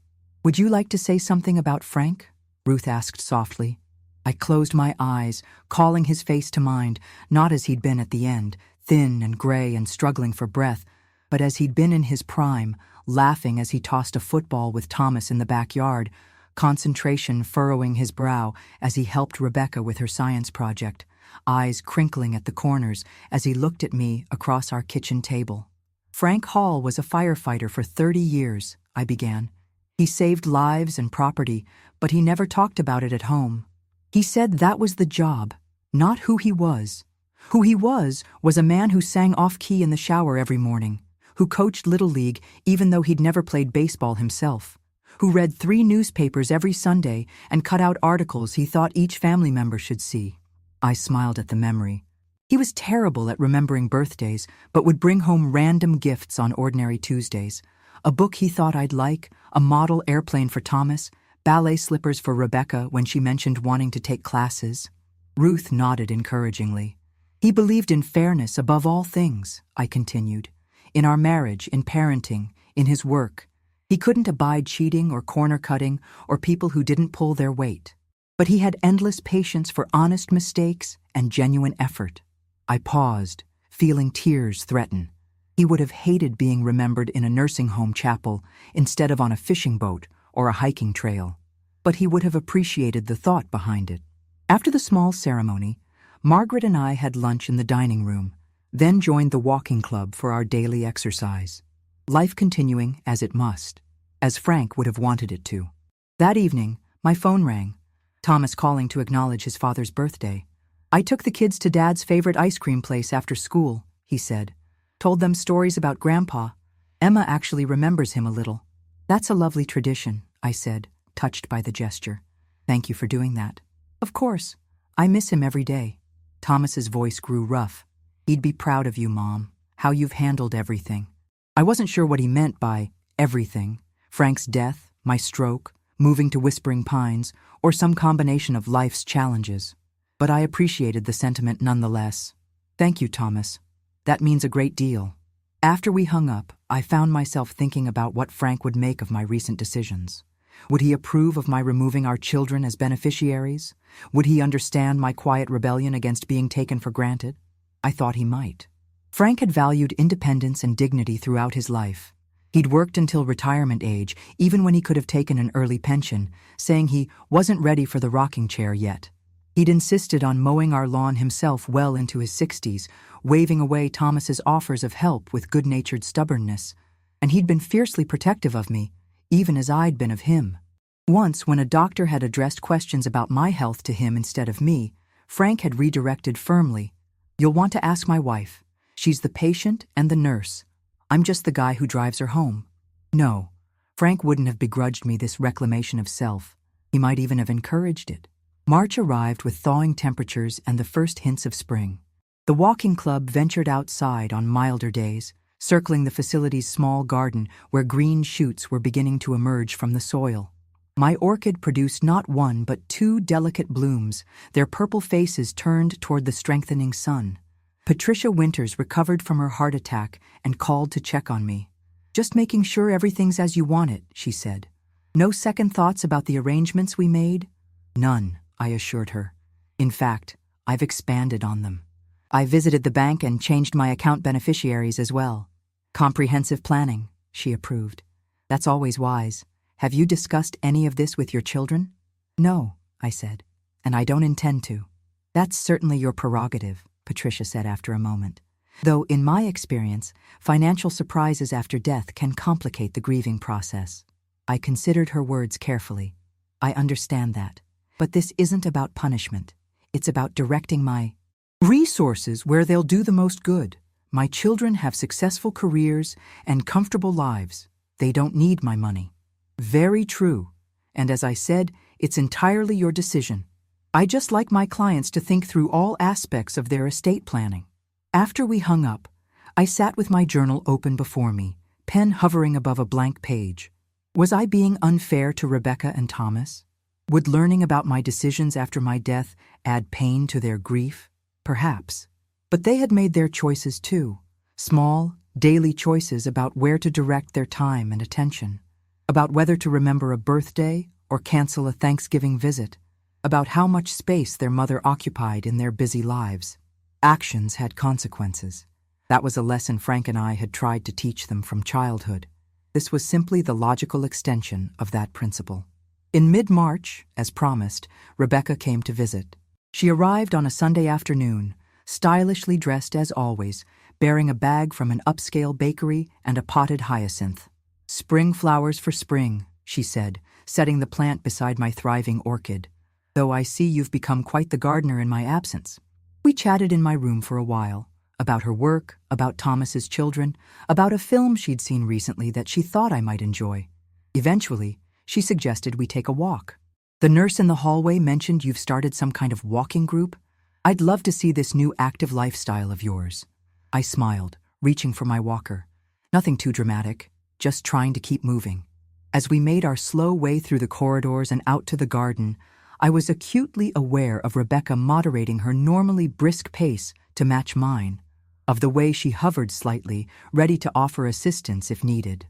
"Would you like to say something about Frank?" Ruth asked softly. I closed my eyes, calling his face to mind, not as he'd been at the end, thin and gray and struggling for breath, but as he'd been in his prime, laughing as he tossed a football with Thomas in the backyard, concentration furrowing his brow as he helped Rebecca with her science project, eyes crinkling at the corners as he looked at me across our kitchen table. "Frank Hall was a firefighter for 30 years, I began. "He saved lives and property, but he never talked about it at home. He said that was the job, not who he was. Who he was a man who sang off-key in the shower every morning, who coached Little League even though he'd never played baseball himself, who read 3 newspapers every Sunday and cut out articles he thought each family member should see." I smiled at the memory. He was terrible at remembering birthdays, but would bring home random gifts on ordinary Tuesdays. A book he thought I'd like, a model airplane for Thomas, ballet slippers for Rebecca when she mentioned wanting to take classes. Ruth nodded encouragingly. "He believed in fairness above all things," I continued. "In our marriage, in parenting, in his work. He couldn't abide cheating or corner-cutting or people who didn't pull their weight. But he had endless patience for honest mistakes and genuine effort." I paused, feeling tears threaten. He would have hated being remembered in a nursing home chapel instead of on a fishing boat or a hiking trail. But he would have appreciated the thought behind it. After the small ceremony, Margaret and I had lunch in the dining room, then joined the walking club for our daily exercise. Life continuing as it must, as Frank would have wanted it to. That evening, my phone rang, Thomas calling to acknowledge his father's birthday. "I took the kids to Dad's favorite ice cream place after school," he said. "Told them stories about Grandpa. Emma actually remembers him a little." "That's a lovely tradition," I said, touched by the gesture. "Thank you for doing that." "Of course. I miss him every day." Thomas's voice grew rough. "He'd be proud of you, Mom, how you've handled everything." I wasn't sure what he meant by everything. Frank's death, my stroke, moving to Whispering Pines, or some combination of life's challenges. But I appreciated the sentiment nonetheless. "Thank you, Thomas. That means a great deal." After we hung up, I found myself thinking about what Frank would make of my recent decisions. Would he approve of my removing our children as beneficiaries? Would he understand my quiet rebellion against being taken for granted? I thought he might. Frank had valued independence and dignity throughout his life. He'd worked until retirement age, even when he could have taken an early pension, saying he wasn't ready for the rocking chair yet. He'd insisted on mowing our lawn himself well into his 60s, waving away Thomas's offers of help with good-natured stubbornness. And he'd been fiercely protective of me, even as I'd been of him. Once, when a doctor had addressed questions about my health to him instead of me, Frank had redirected firmly. "You'll want to ask my wife. She's the patient and the nurse. I'm just the guy who drives her home." No, Frank wouldn't have begrudged me this reclamation of self. He might even have encouraged it. March arrived with thawing temperatures and the first hints of spring. The walking club ventured outside on milder days, circling the facility's small garden where green shoots were beginning to emerge from the soil. My orchid produced not one but 2 delicate blooms, their purple faces turned toward the strengthening sun. Patricia Winters recovered from her heart attack and called to check on me. "Just making sure everything's as you want it," she said. "No second thoughts about the arrangements we made?" "None," I assured her. "In fact, I've expanded on them. I visited the bank and changed my account beneficiaries as well." "Comprehensive planning," she approved. "That's always wise. Have you discussed any of this with your children?" "No," I said, "and I don't intend to." "That's certainly your prerogative," Patricia said after a moment. Though, in my experience, financial surprises after death can complicate the grieving process. I considered her words carefully. I understand that. But this isn't about punishment. It's about directing my resources where they'll do the most good. My children have successful careers and comfortable lives. They don't need my money. Very true. And as I said, it's entirely your decision. I just like my clients to think through all aspects of their estate planning. After we hung up, I sat with my journal open before me, pen hovering above a blank page. Was I being unfair to Rebecca and Thomas? Would learning about my decisions after my death add pain to their grief? Perhaps. But they had made their choices too. Small, daily choices about where to direct their time and attention. About whether to remember a birthday or cancel a Thanksgiving visit. About how much space their mother occupied in their busy lives. Actions had consequences. That was a lesson Frank and I had tried to teach them from childhood. This was simply the logical extension of that principle. In mid-March, as promised, Rebecca came to visit. She arrived on a Sunday afternoon, stylishly dressed as always, bearing a bag from an upscale bakery and a potted hyacinth. "Spring flowers for spring," she said, setting the plant beside my thriving orchid. "Though I see you've become quite the gardener in my absence." We chatted in my room for a while, about her work, about Thomas's children, about a film she'd seen recently that she thought I might enjoy. Eventually, she suggested we take a walk. "The nurse in the hallway mentioned you've started some kind of walking group. I'd love to see this new active lifestyle of yours." I smiled, reaching for my walker. Nothing too dramatic, just trying to keep moving. As we made our slow way through the corridors and out to the garden, I was acutely aware of Rebecca moderating her normally brisk pace to match mine, of the way she hovered slightly, ready to offer assistance if needed,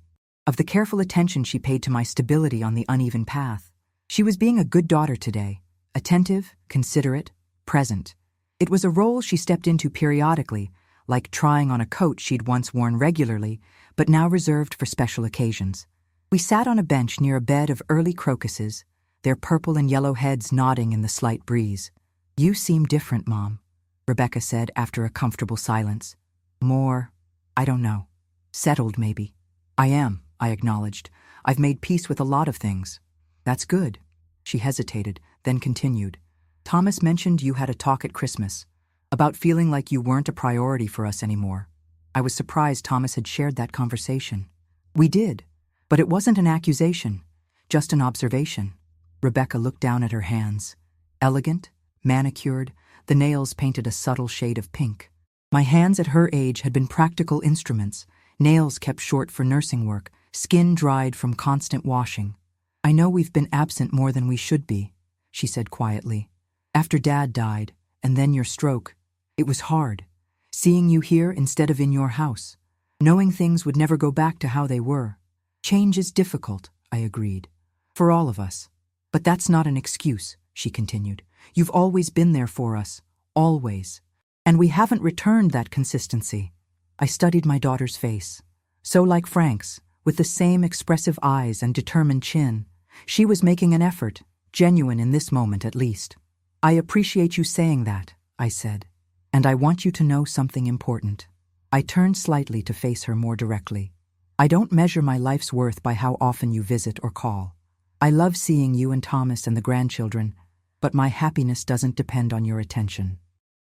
of the careful attention she paid to my stability on the uneven path. She was being a good daughter today, attentive, considerate, present. It was a role she stepped into periodically, like trying on a coat she'd once worn regularly, but now reserved for special occasions. We sat on a bench near a bed of early crocuses, their purple and yellow heads nodding in the slight breeze. "You seem different, Mom," Rebecca said after a comfortable silence. "More, I don't know. Settled, maybe." "I am," I acknowledged. "I've made peace with a lot of things." "That's good." She hesitated, then continued. "Thomas mentioned you had a talk at Christmas, about feeling like you weren't a priority for us anymore." I was surprised Thomas had shared that conversation. "We did, but it wasn't an accusation, just an observation." Rebecca looked down at her hands. Elegant, manicured, the nails painted a subtle shade of pink. My hands at her age had been practical instruments, nails kept short for nursing work, skin dried from constant washing. "I know we've been absent more than we should be," she said quietly. "After Dad died, and then your stroke, it was hard, seeing you here instead of in your house, knowing things would never go back to how they were. Change is difficult," I agreed. "For all of us. But that's not an excuse," she continued. "You've always been there for us, always. And we haven't returned that consistency." I studied my daughter's face. So like Frank's, with the same expressive eyes and determined chin, she was making an effort, genuine in this moment at least. "I appreciate you saying that," I said. "And I want you to know something important." I turned slightly to face her more directly. "I don't measure my life's worth by how often you visit or call. I love seeing you and Thomas and the grandchildren, but my happiness doesn't depend on your attention.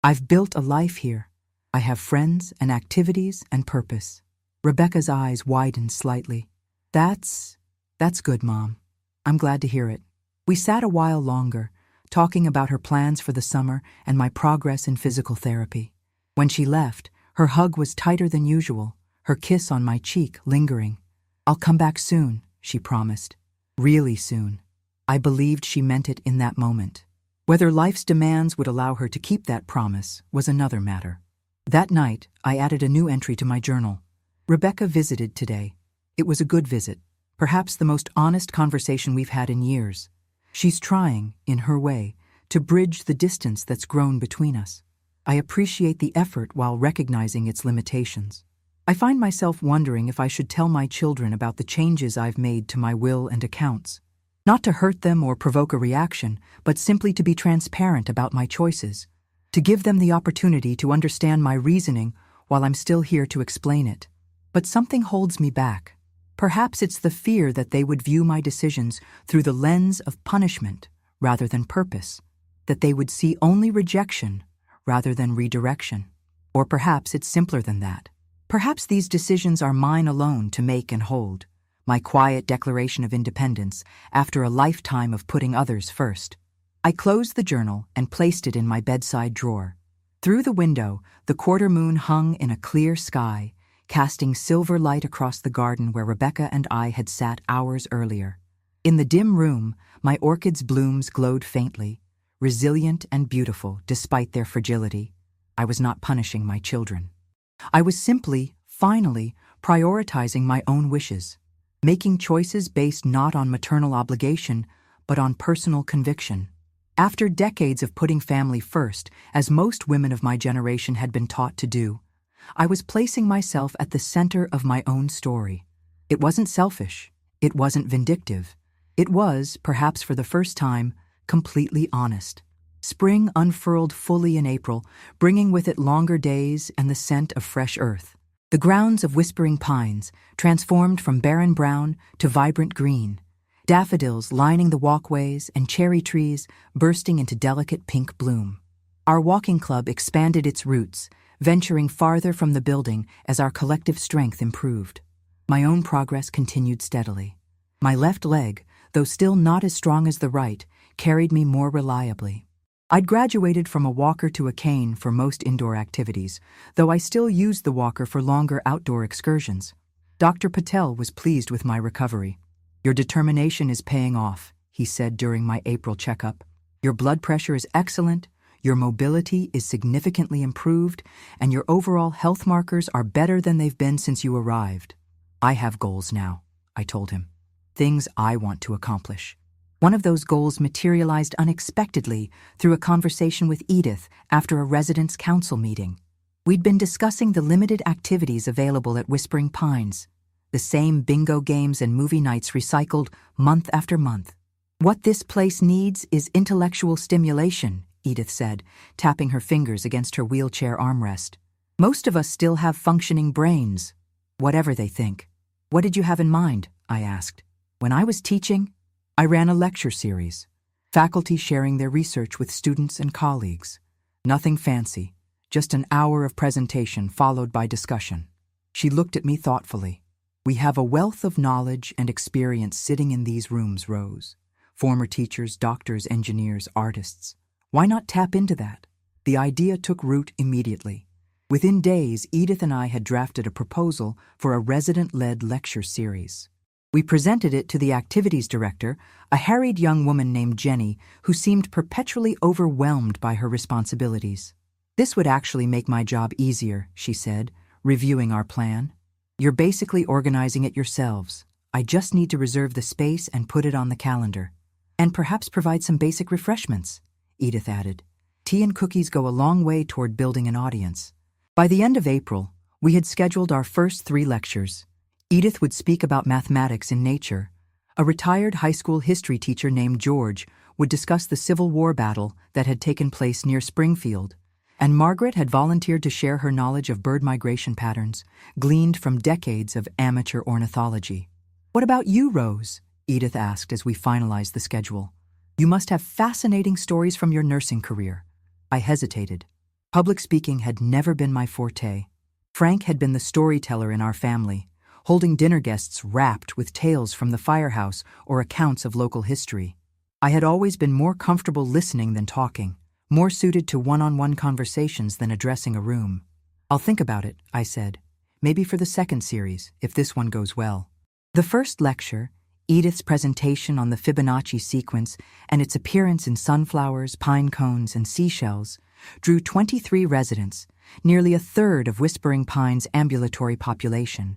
I've built a life here. I have friends and activities and purpose." Rebecca's eyes widened slightly. That's good, Mom. I'm glad to hear it." We sat a while longer, talking about her plans for the summer and my progress in physical therapy. When she left, her hug was tighter than usual, her kiss on my cheek lingering. "I'll come back soon," she promised. Really soon. I believed she meant it in that moment. Whether life's demands would allow her to keep that promise was another matter. That night, I added a new entry to my journal. "Rebecca visited today. It was a good visit, perhaps the most honest conversation we've had in years. She's trying, in her way, to bridge the distance that's grown between us. I appreciate the effort while recognizing its limitations. I find myself wondering if I should tell my children about the changes I've made to my will and accounts. Not to hurt them or provoke a reaction, but simply to be transparent about my choices. To give them the opportunity to understand my reasoning while I'm still here to explain it. But something holds me back. Perhaps it's the fear that they would view my decisions through the lens of punishment rather than purpose, that they would see only rejection rather than redirection. Or perhaps it's simpler than that. Perhaps these decisions are mine alone to make and hold, my quiet declaration of independence after a lifetime of putting others first. I closed the journal and placed it in my bedside drawer. Through the window, the quarter moon hung in a clear sky, casting silver light across the garden where Rebecca and I had sat hours earlier. In the dim room, my orchids' blooms glowed faintly, resilient and beautiful despite their fragility. I was not punishing my children. I was simply, finally, prioritizing my own wishes, making choices based not on maternal obligation, but on personal conviction. After decades of putting family first, as most women of my generation had been taught to do, I was placing myself at the center of my own story. It wasn't selfish. It wasn't vindictive. It was, perhaps for the first time, completely honest. Spring unfurled fully in April, bringing with it longer days and the scent of fresh earth. The grounds of Whispering Pines transformed from barren brown to vibrant green, daffodils lining the walkways and cherry trees bursting into delicate pink bloom. Our walking club expanded its roots, venturing farther from the building as our collective strength improved. My own progress continued steadily. My left leg, though still not as strong as the right, carried me more reliably. I'd graduated from a walker to a cane for most indoor activities, though I still used the walker for longer outdoor excursions. Dr. Patel was pleased with my recovery. "Your determination is paying off," he said during my April checkup. "Your blood pressure is excellent, your mobility is significantly improved, and your overall health markers are better than they've been since you arrived." "I have goals now," I told him. "Things I want to accomplish." One of those goals materialized unexpectedly through a conversation with Edith after a residents' council meeting. We'd been discussing the limited activities available at Whispering Pines, the same bingo games and movie nights recycled month after month. "What this place needs is intellectual stimulation," Edith said, tapping her fingers against her wheelchair armrest. "Most of us still have functioning brains, whatever they think." "What did you have in mind?" I asked. "When I was teaching, I ran a lecture series, faculty sharing their research with students and colleagues. Nothing fancy, just an hour of presentation followed by discussion." She looked at me thoughtfully. "We have a wealth of knowledge and experience sitting in these rooms, Rose. Former teachers, doctors, engineers, artists. Why not tap into that?" The idea took root immediately. Within days, Edith and I had drafted a proposal for a resident-led lecture series. We presented it to the activities director, a harried young woman named Jenny, who seemed perpetually overwhelmed by her responsibilities. "This would actually make my job easier," she said, reviewing our plan. "You're basically organizing it yourselves. I just need to reserve the space and put it on the calendar. And perhaps provide some basic refreshments," Edith added. "Tea and cookies go a long way toward building an audience." By the end of April, we had scheduled our first 3 lectures. Edith would speak about mathematics in nature. A retired high school history teacher named George would discuss the Civil War battle that had taken place near Springfield. And Margaret had volunteered to share her knowledge of bird migration patterns, gleaned from decades of amateur ornithology. "What about you, Rose?" Edith asked as we finalized the schedule. "You must have fascinating stories from your nursing career." I hesitated. Public speaking had never been my forte. Frank had been the storyteller in our family, holding dinner guests rapt with tales from the firehouse or accounts of local history. I had always been more comfortable listening than talking, more suited to one-on-one conversations than addressing a room. "I'll think about it," I said. "Maybe for the second series, if this one goes well." The first lecture, Edith's presentation on the Fibonacci sequence and its appearance in sunflowers, pine cones, and seashells, drew 23 residents, nearly a third of Whispering Pines' ambulatory population.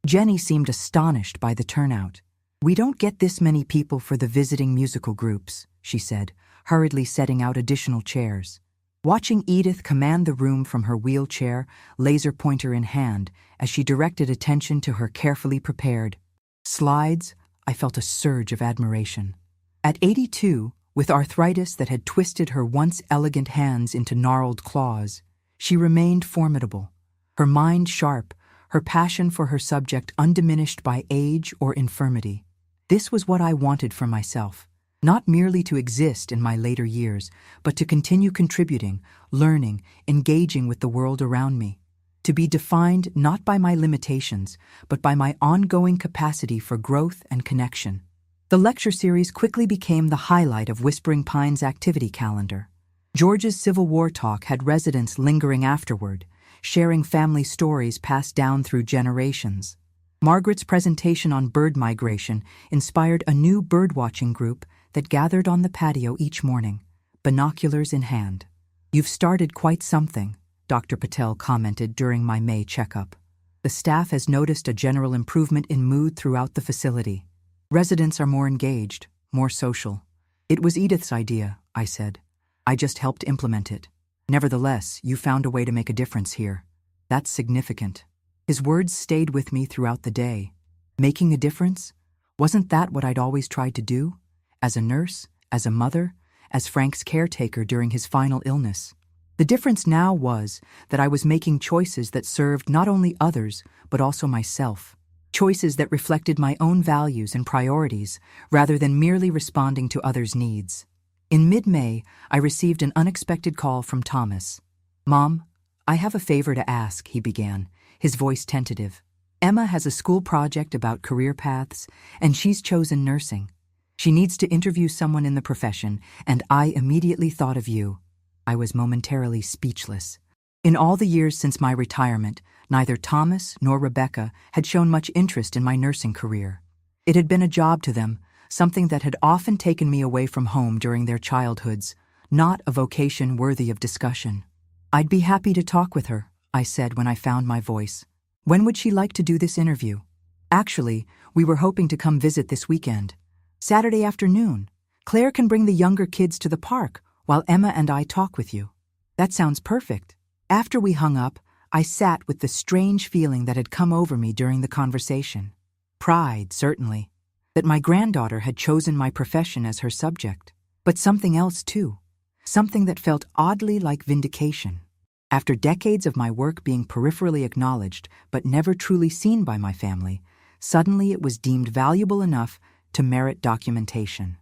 Jenny seemed astonished by the turnout. "We don't get this many people for the visiting musical groups," she said, hurriedly setting out additional chairs. Watching Edith command the room from her wheelchair, laser pointer in hand, as she directed attention to her carefully prepared slides, I felt a surge of admiration. At 82, with arthritis that had twisted her once elegant hands into gnarled claws, she remained formidable. her mind sharp, her passion for her subject undiminished by age or infirmity. This was what I wanted for myself, not merely to exist in my later years, but to continue contributing, learning, engaging with the world around me. To be defined not by my limitations, but by my ongoing capacity for growth and connection. The lecture series quickly became the highlight of Whispering Pines' activity calendar. George's Civil War talk had residents lingering afterward, sharing family stories passed down through generations. Margaret's presentation on bird migration inspired a new birdwatching group that gathered on the patio each morning, binoculars in hand. "You've started quite something," Dr. Patel commented during my May checkup. "The staff has noticed a general improvement in mood throughout the facility. Residents are more engaged, more social." "It was Edith's idea," I said. "I just helped implement it. Nevertheless, you found a way to make a difference here. That's significant." His words stayed with me throughout the day. Making a difference? Wasn't that what I'd always tried to do? As a nurse, as a mother, as Frank's caretaker during his final illness. The difference now was that I was making choices that served not only others, but also myself. Choices that reflected my own values and priorities, rather than merely responding to others' needs. In mid-May, I received an unexpected call from Thomas. "Mom, I have a favor to ask," he began, his voice tentative. "Emma has a school project about career paths, and she's chosen nursing. She needs to interview someone in the profession, and I immediately thought of you." I was momentarily speechless. In all the years since my retirement, neither Thomas nor Rebecca had shown much interest in my nursing career. It had been a job to them, something that had often taken me away from home during their childhoods, not a vocation worthy of discussion. "I'd be happy to talk with her," I said when I found my voice. "When would she like to do this interview?" "Actually, we were hoping to come visit this weekend. Saturday afternoon. Claire can bring the younger kids to the park while Emma and I talk with you." "That sounds perfect." After we hung up, I sat with the strange feeling that had come over me during the conversation. Pride, certainly, that my granddaughter had chosen my profession as her subject, but something else too, something that felt oddly like vindication. After decades of my work being peripherally acknowledged but never truly seen by my family, suddenly it was deemed valuable enough to merit documentation.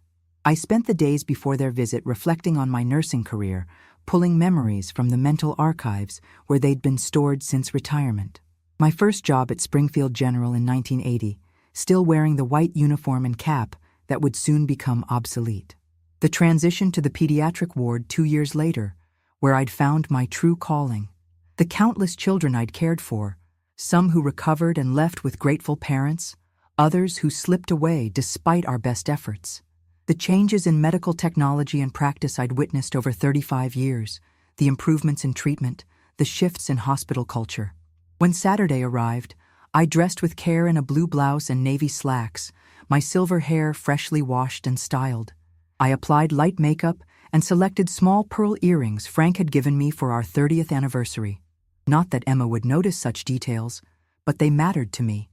I spent the days before their visit reflecting on my nursing career, pulling memories from the mental archives where they'd been stored since retirement. My first job at Springfield General in 1980, still wearing the white uniform and cap that would soon become obsolete. The transition to the pediatric ward 2 years later, where I'd found my true calling. The countless children I'd cared for, some who recovered and left with grateful parents, others who slipped away despite our best efforts. The changes in medical technology and practice I'd witnessed over 35 years, the improvements in treatment, the shifts in hospital culture. When Saturday arrived, I dressed with care in a blue blouse and navy slacks, my silver hair freshly washed and styled. I applied light makeup and selected small pearl earrings Frank had given me for our 30th anniversary. Not that Emma would notice such details, but they mattered to me.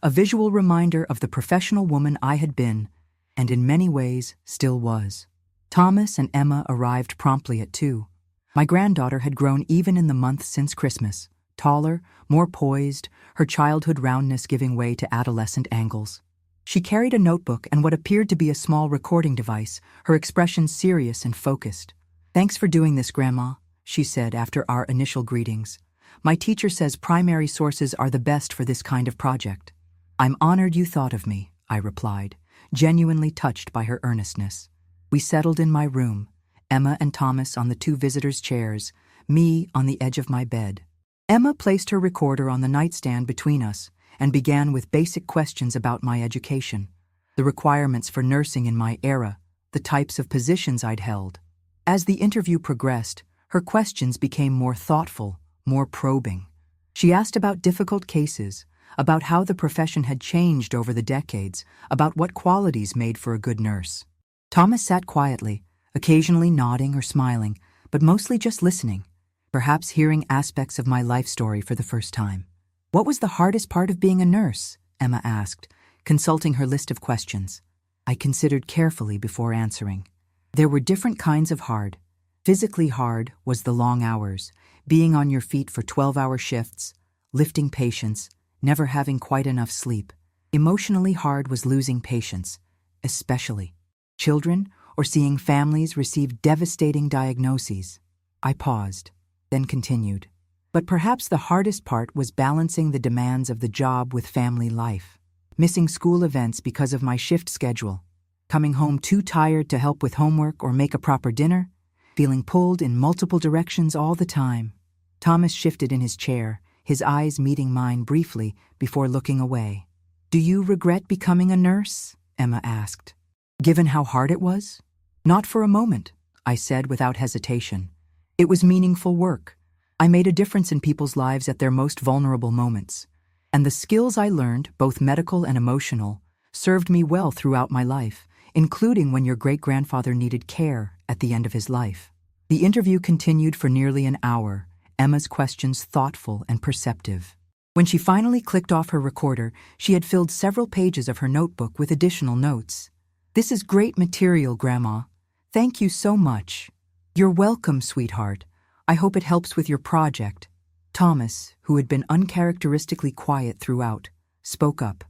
A visual reminder of the professional woman I had been, and in many ways still was. Thomas and Emma arrived promptly at 2. My granddaughter had grown even in the months since Christmas, taller, more poised, her childhood roundness giving way to adolescent angles. She carried a notebook and what appeared to be a small recording device, her expression serious and focused. "Thanks for doing this, Grandma," she said after our initial greetings. "My teacher says primary sources are the best for this kind of project." "I'm honored you thought of me," I replied, genuinely touched by her earnestness. We settled in my room, Emma and Thomas on the 2 visitors' chairs, me on the edge of my bed. Emma placed her recorder on the nightstand between us and began with basic questions about my education, the requirements for nursing in my era, the types of positions I'd held. As the interview progressed, her questions became more thoughtful, more probing. She asked about difficult cases, about how the profession had changed over the decades, about what qualities made for a good nurse. Thomas sat quietly, occasionally nodding or smiling, but mostly just listening, perhaps hearing aspects of my life story for the first time. "What was the hardest part of being a nurse?" Emma asked, consulting her list of questions. I considered carefully before answering. There were different kinds of hard. Physically hard was the long hours, being on your feet for 12-hour shifts, lifting patients, never having quite enough sleep. Emotionally hard was losing patients, especially children, or seeing families receive devastating diagnoses. I paused, then continued. But perhaps the hardest part was balancing the demands of the job with family life. Missing school events because of my shift schedule, coming home too tired to help with homework or make a proper dinner, feeling pulled in multiple directions all the time. Thomas shifted in his chair, his eyes meeting mine briefly before looking away. "Do you regret becoming a nurse?" Emma asked. "Given how hard it was?" "Not for a moment," I said without hesitation. "It was meaningful work. I made a difference in people's lives at their most vulnerable moments. And the skills I learned, both medical and emotional, served me well throughout my life, including when your great-grandfather needed care at the end of his life." The interview continued for nearly an hour, Emma's questions thoughtful and perceptive. When she finally clicked off her recorder, she had filled several pages of her notebook with additional notes. "This is great material, Grandma. Thank you so much." "You're welcome, sweetheart. I hope it helps with your project." Thomas, who had been uncharacteristically quiet throughout, spoke up.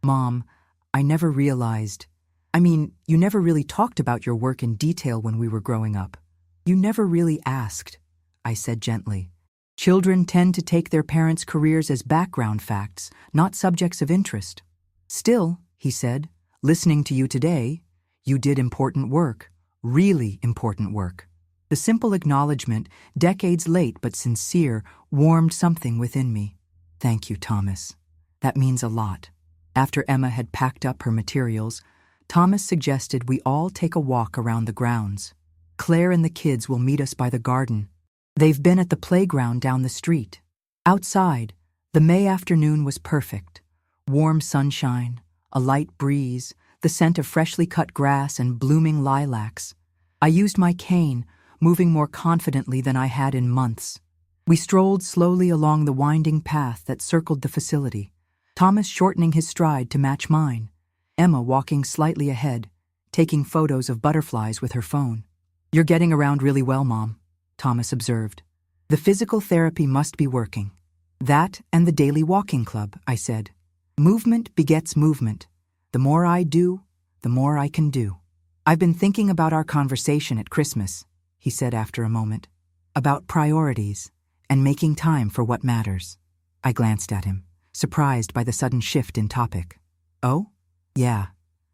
"Mom, I never realized. You never really talked about your work in detail when we were growing up. You never really asked," I said gently. "Children tend to take their parents' careers as background facts, not subjects of interest." "Still," he said, "listening to you today, you did important work, really important work." The simple acknowledgement, decades late but sincere, warmed something within me. "Thank you, Thomas. That means a lot." After Emma had packed up her materials, Thomas suggested we all take a walk around the grounds. "Claire and the kids will meet us by the garden. They've been at the playground down the street." Outside, the May afternoon was perfect. Warm sunshine, a light breeze, the scent of freshly cut grass and blooming lilacs. I used my cane, moving more confidently than I had in months. We strolled slowly along the winding path that circled the facility, Thomas shortening his stride to match mine, Emma walking slightly ahead, taking photos of butterflies with her phone. "You're getting around really well, Mom," Thomas observed. "The physical therapy must be working." "That and the daily walking club," I said. "Movement begets movement. The more I do, the more I can do." "I've been thinking about our conversation at Christmas," he said after a moment. "About priorities and making time for what matters." I glanced at him, surprised by the sudden shift in topic. "Oh? Yeah.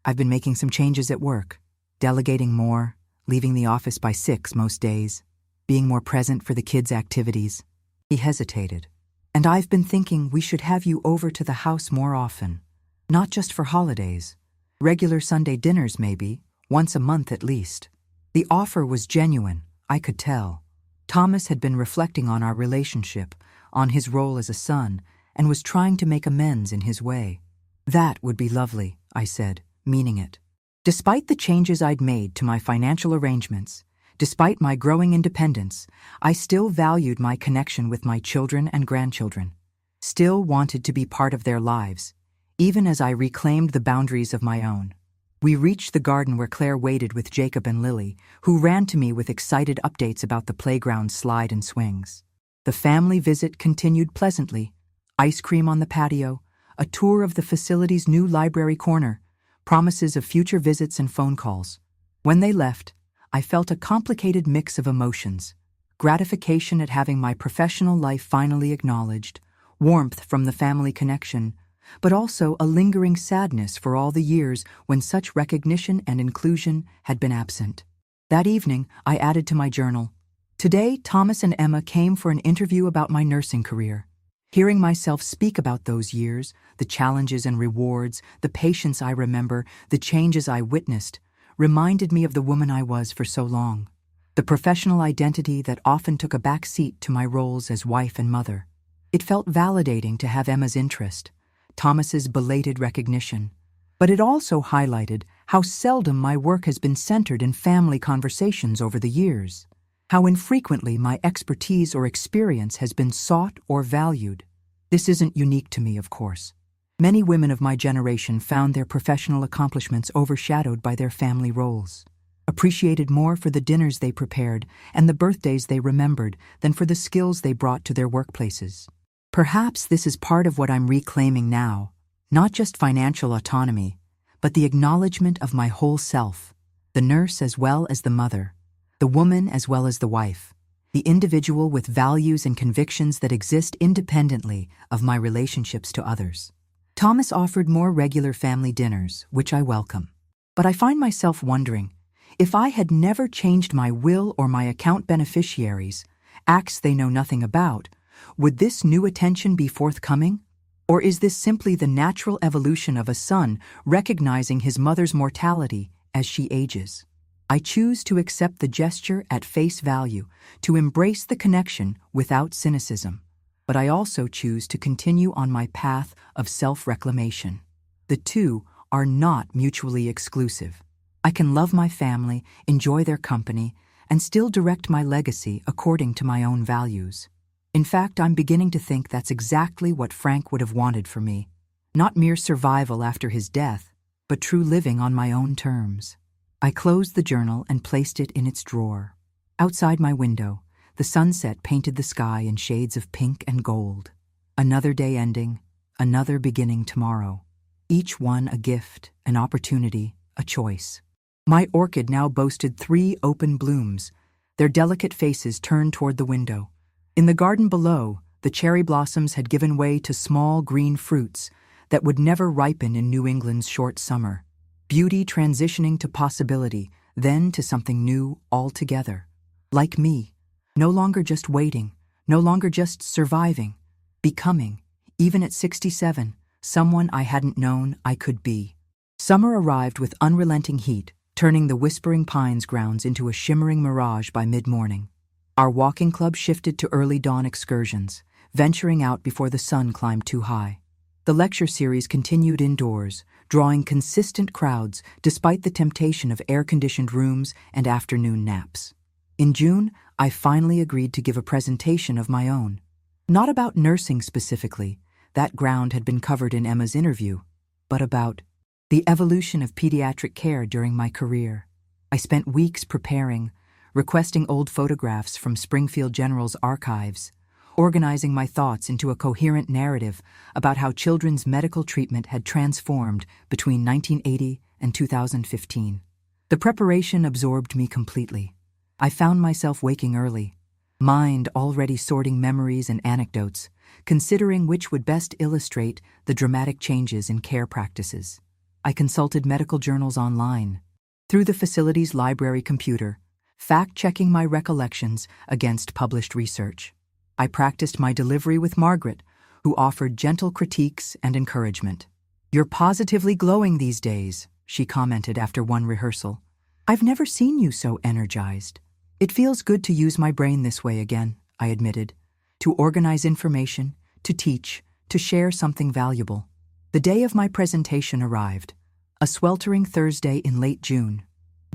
I've been making some changes at work. Delegating more, leaving the office by 6 most days, being more present for the kids' activities." He hesitated. "And I've been thinking we should have you over to the house more often. Not just for holidays. Regular Sunday dinners maybe, once a month at least." The offer was genuine, I could tell. Thomas had been reflecting on our relationship, on his role as a son, and was trying to make amends in his way. "That would be lovely," I said, meaning it. Despite the changes I'd made to my financial arrangements, despite my growing independence, I still valued my connection with my children and grandchildren, still wanted to be part of their lives, even as I reclaimed the boundaries of my own. We reached the garden where Claire waited with Jacob and Lily, who ran to me with excited updates about the playground slide and swings. The family visit continued pleasantly. Ice cream on the patio, a tour of the facility's new library corner, promises of future visits and phone calls. When they left, I felt a complicated mix of emotions: gratification at having my professional life finally acknowledged, warmth from the family connection, but also a lingering sadness for all the years when such recognition and inclusion had been absent. That evening, I added to my journal, "Today, Thomas and Emma came for an interview about my nursing career." Hearing myself speak about those years, the challenges and rewards, the patience I remember, the changes I witnessed, reminded me of the woman I was for so long, the professional identity that often took a back seat to my roles as wife and mother. It felt validating to have Emma's interest, Thomas's belated recognition, but it also highlighted how seldom my work has been centered in family conversations over the years, how infrequently my expertise or experience has been sought or valued. This isn't unique to me, of course. Many women of my generation found their professional accomplishments overshadowed by their family roles, appreciated more for the dinners they prepared and the birthdays they remembered than for the skills they brought to their workplaces. Perhaps this is part of what I'm reclaiming now, not just financial autonomy, but the acknowledgement of my whole self, the nurse as well as the mother, the woman as well as the wife, the individual with values and convictions that exist independently of my relationships to others. Thomas offered more regular family dinners, which I welcome. But I find myself wondering, if I had never changed my will or my account beneficiaries, acts they know nothing about, would this new attention be forthcoming? Or is this simply the natural evolution of a son recognizing his mother's mortality as she ages? I choose to accept the gesture at face value, to embrace the connection without cynicism. But I also choose to continue on my path of self-reclamation. The two are not mutually exclusive. I can love my family, enjoy their company, and still direct my legacy according to my own values. In fact, I'm beginning to think that's exactly what Frank would have wanted for me. Not mere survival after his death, but true living on my own terms. I closed the journal and placed it in its drawer. Outside my window, the sunset painted the sky in shades of pink and gold. Another day ending, another beginning tomorrow. Each one a gift, an opportunity, a choice. My orchid now boasted 3 open blooms, their delicate faces turned toward the window. In the garden below, the cherry blossoms had given way to small green fruits that would never ripen in New England's short summer. Beauty transitioning to possibility, then to something new altogether. Like me, no longer just waiting, no longer just surviving, becoming, even at 67, someone I hadn't known I could be. Summer arrived with unrelenting heat, turning the Whispering Pines grounds into a shimmering mirage by mid-morning. Our walking club shifted to early dawn excursions, venturing out before the sun climbed too high. The lecture series continued indoors, drawing consistent crowds despite the temptation of air-conditioned rooms and afternoon naps. In June, I finally agreed to give a presentation of my own. Not about nursing specifically, that ground had been covered in Emma's interview, but about the evolution of pediatric care during my career. I spent weeks preparing, requesting old photographs from Springfield General's archives, organizing my thoughts into a coherent narrative about how children's medical treatment had transformed between 1980 and 2015. The preparation absorbed me completely. I found myself waking early, mind already sorting memories and anecdotes, considering which would best illustrate the dramatic changes in care practices. I consulted medical journals online, through the facility's library computer, fact-checking my recollections against published research. I practiced my delivery with Margaret, who offered gentle critiques and encouragement. "You're positively glowing these days," she commented after one rehearsal. "I've never seen you so energized." "It feels good to use my brain this way again," I admitted. "To organize information, to teach, to share something valuable." The day of my presentation arrived, a sweltering Thursday in late June.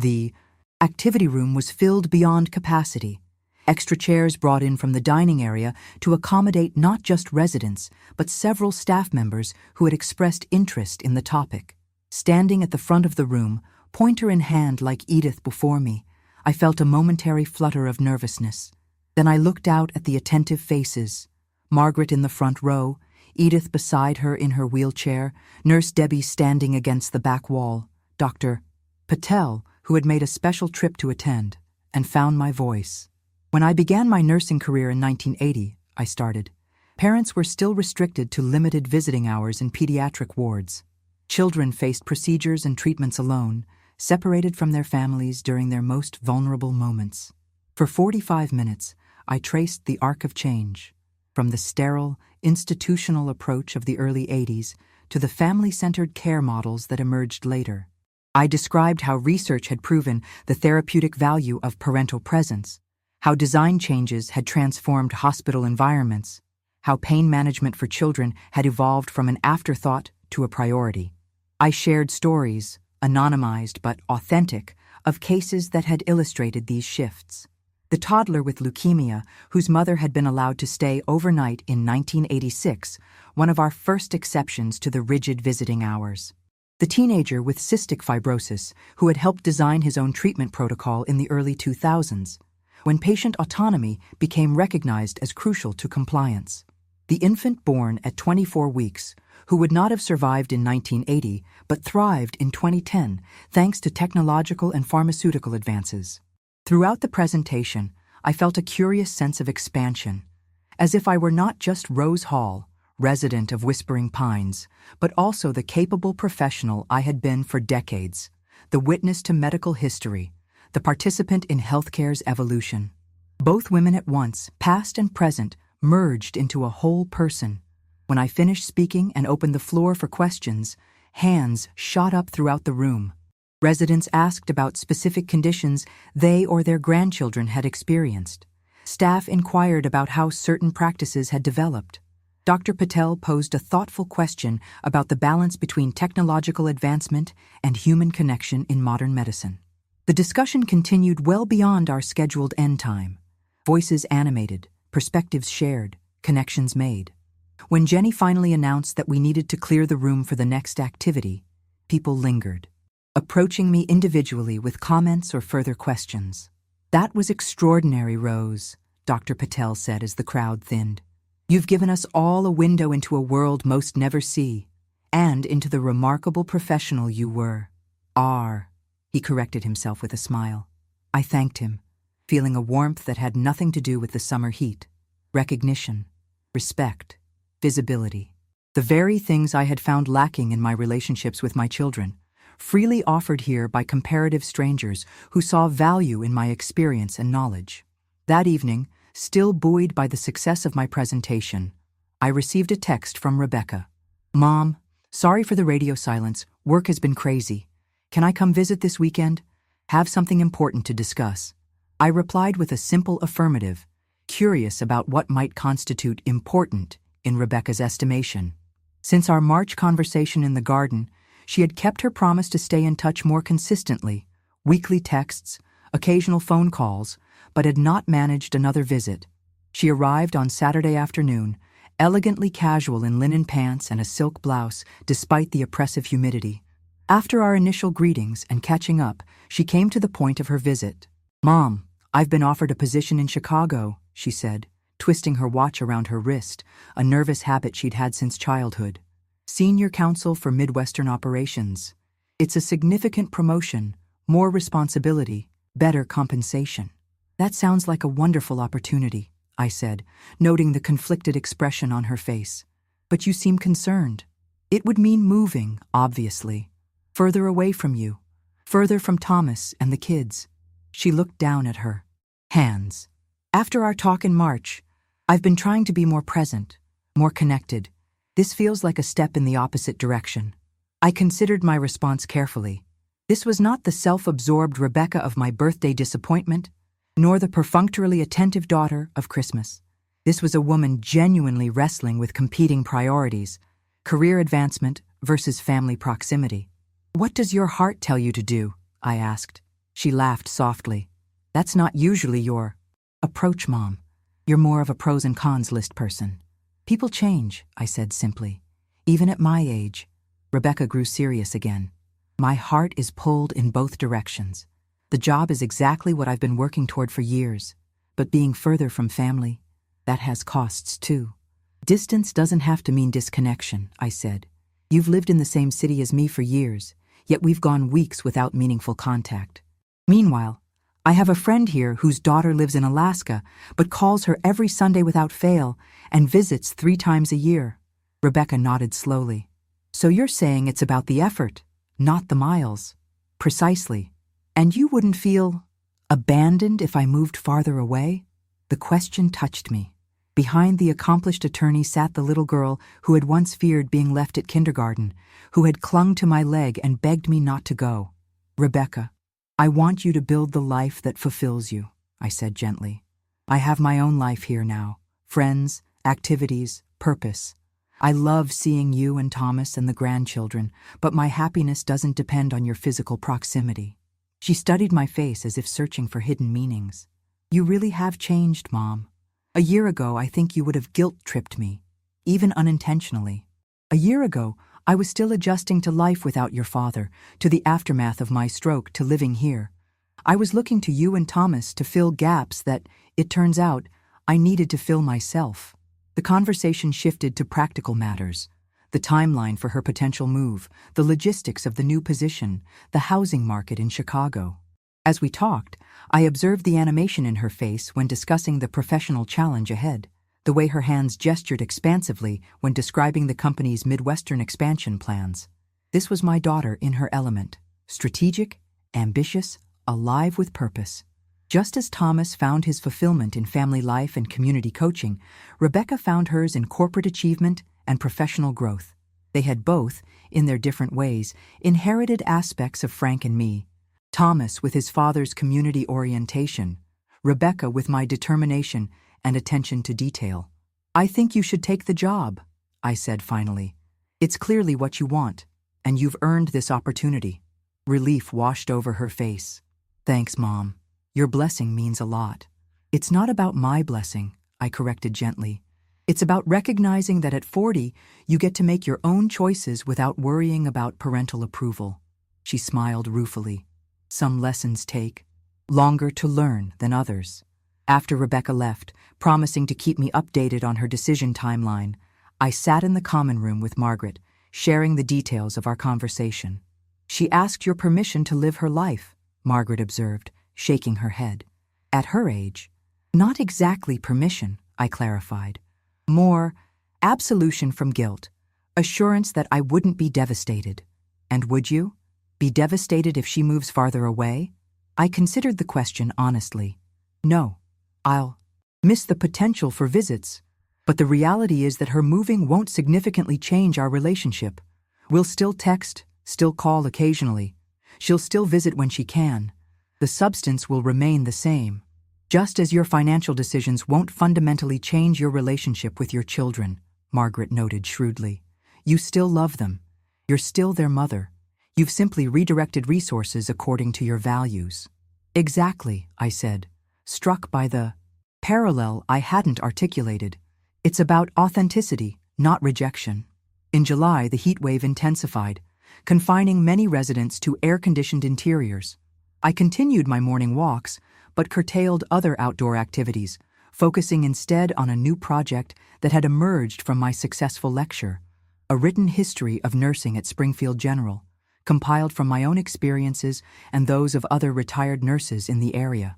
The activity room was filled beyond capacity. Extra chairs brought in from the dining area to accommodate not just residents, but several staff members who had expressed interest in the topic. Standing at the front of the room, pointer in hand like Edith before me, I felt a momentary flutter of nervousness. Then I looked out at the attentive faces. Margaret in the front row, Edith beside her in her wheelchair, Nurse Debbie standing against the back wall, Dr. Patel, who had made a special trip to attend, and found my voice. When I began my nursing career in 1980, I started. Parents were still restricted to limited visiting hours in pediatric wards. Children faced procedures and treatments alone, separated from their families during their most vulnerable moments. For 45 minutes, I traced the arc of change, from the sterile, institutional approach of the early 80s to the family-centered care models that emerged later. I described how research had proven the therapeutic value of parental presence, how design changes had transformed hospital environments, how pain management for children had evolved from an afterthought to a priority. I shared stories, anonymized but authentic, of cases that had illustrated these shifts. The toddler with leukemia, whose mother had been allowed to stay overnight in 1986, one of our first exceptions to the rigid visiting hours. The teenager with cystic fibrosis, who had helped design his own treatment protocol in the early 2000s, when patient autonomy became recognized as crucial to compliance. The infant born at 24 weeks, who would not have survived in 1980 but thrived in 2010 thanks to technological and pharmaceutical advances. Throughout the presentation, I felt a curious sense of expansion, as if I were not just Rose Hall, resident of Whispering Pines, but also the capable professional I had been for decades, the witness to medical history, the participant in healthcare's evolution. Both women at once, past and present, merged into a whole person. When I finished speaking and opened the floor for questions, hands shot up throughout the room. Residents asked about specific conditions they or their grandchildren had experienced. Staff inquired about how certain practices had developed. Dr. Patel posed a thoughtful question about the balance between technological advancement and human connection in modern medicine. The discussion continued well beyond our scheduled end time. Voices animated, perspectives shared, connections made. When Jenny finally announced that we needed to clear the room for the next activity, people lingered, approaching me individually with comments or further questions. "That was extraordinary, Rose," Dr. Patel said as the crowd thinned. "You've given us all a window into a world most never see, and into the remarkable professional you are." He corrected himself with a smile. I thanked him, feeling a warmth that had nothing to do with the summer heat. Recognition, respect, visibility. The very things I had found lacking in my relationships with my children, freely offered here by comparative strangers who saw value in my experience and knowledge. That evening, still buoyed by the success of my presentation, I received a text from Rebecca. "Mom, sorry for the radio silence. Work has been crazy. Can I come visit this weekend? Have something important to discuss." I replied with a simple affirmative, curious about what might constitute important in Rebecca's estimation. Since our March conversation in the garden, she had kept her promise to stay in touch more consistently, weekly texts, occasional phone calls, but had not managed another visit. She arrived on Saturday afternoon, elegantly casual in linen pants and a silk blouse, despite the oppressive humidity. After our initial greetings and catching up, she came to the point of her visit. "Mom, I've been offered a position in Chicago," she said, twisting her watch around her wrist, a nervous habit she'd had since childhood. "Senior Counsel for Midwestern Operations. It's a significant promotion, more responsibility, better compensation." "That sounds like a wonderful opportunity," I said, noting the conflicted expression on her face. "But you seem concerned." "It would mean moving, obviously. Further away from you. Further from Thomas and the kids." She looked down at her hands. "After our talk in March, I've been trying to be more present, more connected. This feels like a step in the opposite direction." I considered my response carefully. This was not the self-absorbed Rebecca of my birthday disappointment, nor the perfunctorily attentive daughter of Christmas. This was a woman genuinely wrestling with competing priorities, career advancement versus family proximity. "What does your heart tell you to do?" I asked. She laughed softly. "That's not usually your approach, Mom. You're more of a pros and cons list person." "People change," I said simply. "Even at my age." Rebecca grew serious again. "My heart is pulled in both directions. The job is exactly what I've been working toward for years, but being further from family, that has costs too." "Distance doesn't have to mean disconnection," I said. "You've lived in the same city as me for years, yet we've gone weeks without meaningful contact. Meanwhile, I have a friend here whose daughter lives in Alaska, but calls her every Sunday without fail and visits 3 times a year." Rebecca nodded slowly. "So you're saying it's about the effort, not the miles." "Precisely. And you wouldn't feel abandoned if I moved farther away?" The question touched me. Behind the accomplished attorney sat the little girl who had once feared being left at kindergarten, who had clung to my leg and begged me not to go. "Rebecca, I want you to build the life that fulfills you," I said gently. "I have my own life here now, friends, activities, purpose. I love seeing you and Thomas and the grandchildren, but my happiness doesn't depend on your physical proximity." She studied my face as if searching for hidden meanings. "You really have changed, Mom. A year ago, I think you would have guilt-tripped me, even unintentionally. A year ago, I was still adjusting to life without your father, to the aftermath of my stroke, to living here. I was looking to you and Thomas to fill gaps that, it turns out, I needed to fill myself. The conversation shifted to practical matters: the timeline for her potential move, the logistics of the new position, the housing market in Chicago. As we talked, I observed the animation in her face when discussing the professional challenge ahead, the way her hands gestured expansively when describing the company's Midwestern expansion plans. This was my daughter in her element: strategic, ambitious, alive with purpose. Just as Thomas found his fulfillment in family life and community coaching, Rebecca found hers in corporate achievement and professional growth. They had both, in their different ways, inherited aspects of Frank and me. Thomas with his father's community orientation, Rebecca with my determination and attention to detail. "I think you should take the job," I said finally. "It's clearly what you want, and you've earned this opportunity." Relief washed over her face. "Thanks, Mom. Your blessing means a lot." "It's not about my blessing," I corrected gently. "It's about recognizing that at 40, you get to make your own choices without worrying about parental approval." She smiled ruefully. "Some lessons take longer to learn than others." After Rebecca left, promising to keep me updated on her decision timeline, I sat in the common room with Margaret, sharing the details of our conversation. "She asked your permission to live her life," Margaret observed, shaking her head. "At her age." "Not exactly permission," I clarified. "More absolution from guilt, assurance that I wouldn't be devastated." "And would you? Be devastated if she moves farther away?" I considered the question honestly. "No. I'll miss the potential for visits, but the reality is that her moving won't significantly change our relationship. We'll still text, still call occasionally. She'll still visit when she can. The substance will remain the same. Just as your financial decisions won't fundamentally change your relationship with your children," Margaret noted shrewdly. "You still love them. You're still their mother. You've simply redirected resources according to your values." "Exactly," I said, struck by the parallel I hadn't articulated. "It's about authenticity, not rejection." In July, the heat wave intensified, confining many residents to air-conditioned interiors. I continued my morning walks, but curtailed other outdoor activities, focusing instead on a new project that had emerged from my successful lecture: a written history of nursing at Springfield General, compiled from my own experiences and those of other retired nurses in the area.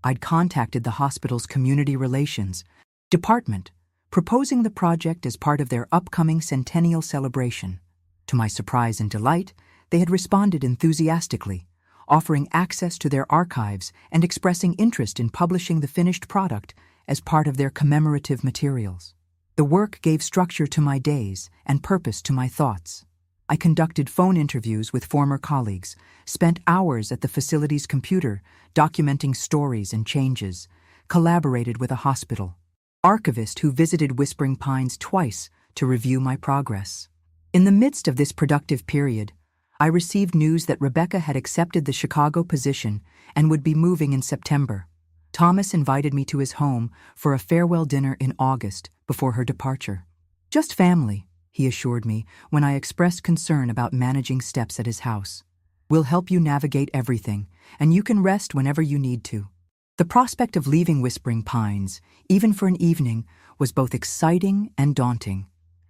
I'd contacted the hospital's community relations department, proposing the project as part of their upcoming centennial celebration. To my surprise and delight, they had responded enthusiastically, offering access to their archives and expressing interest in publishing the finished product as part of their commemorative materials. The work gave structure to my days and purpose to my thoughts. I conducted phone interviews with former colleagues, spent hours at the facility's computer documenting stories and changes, collaborated with a hospital archivist who visited Whispering Pines twice to review my progress. In the midst of this productive period, I received news that Rebecca had accepted the Chicago position and would be moving in September. Thomas invited me to his home for a farewell dinner in August before her departure. "Just family," he assured me when I expressed concern about managing steps at his house. "We'll help you navigate everything, and you can rest whenever you need to." The prospect of leaving Whispering Pines, even for an evening, was both exciting and daunting.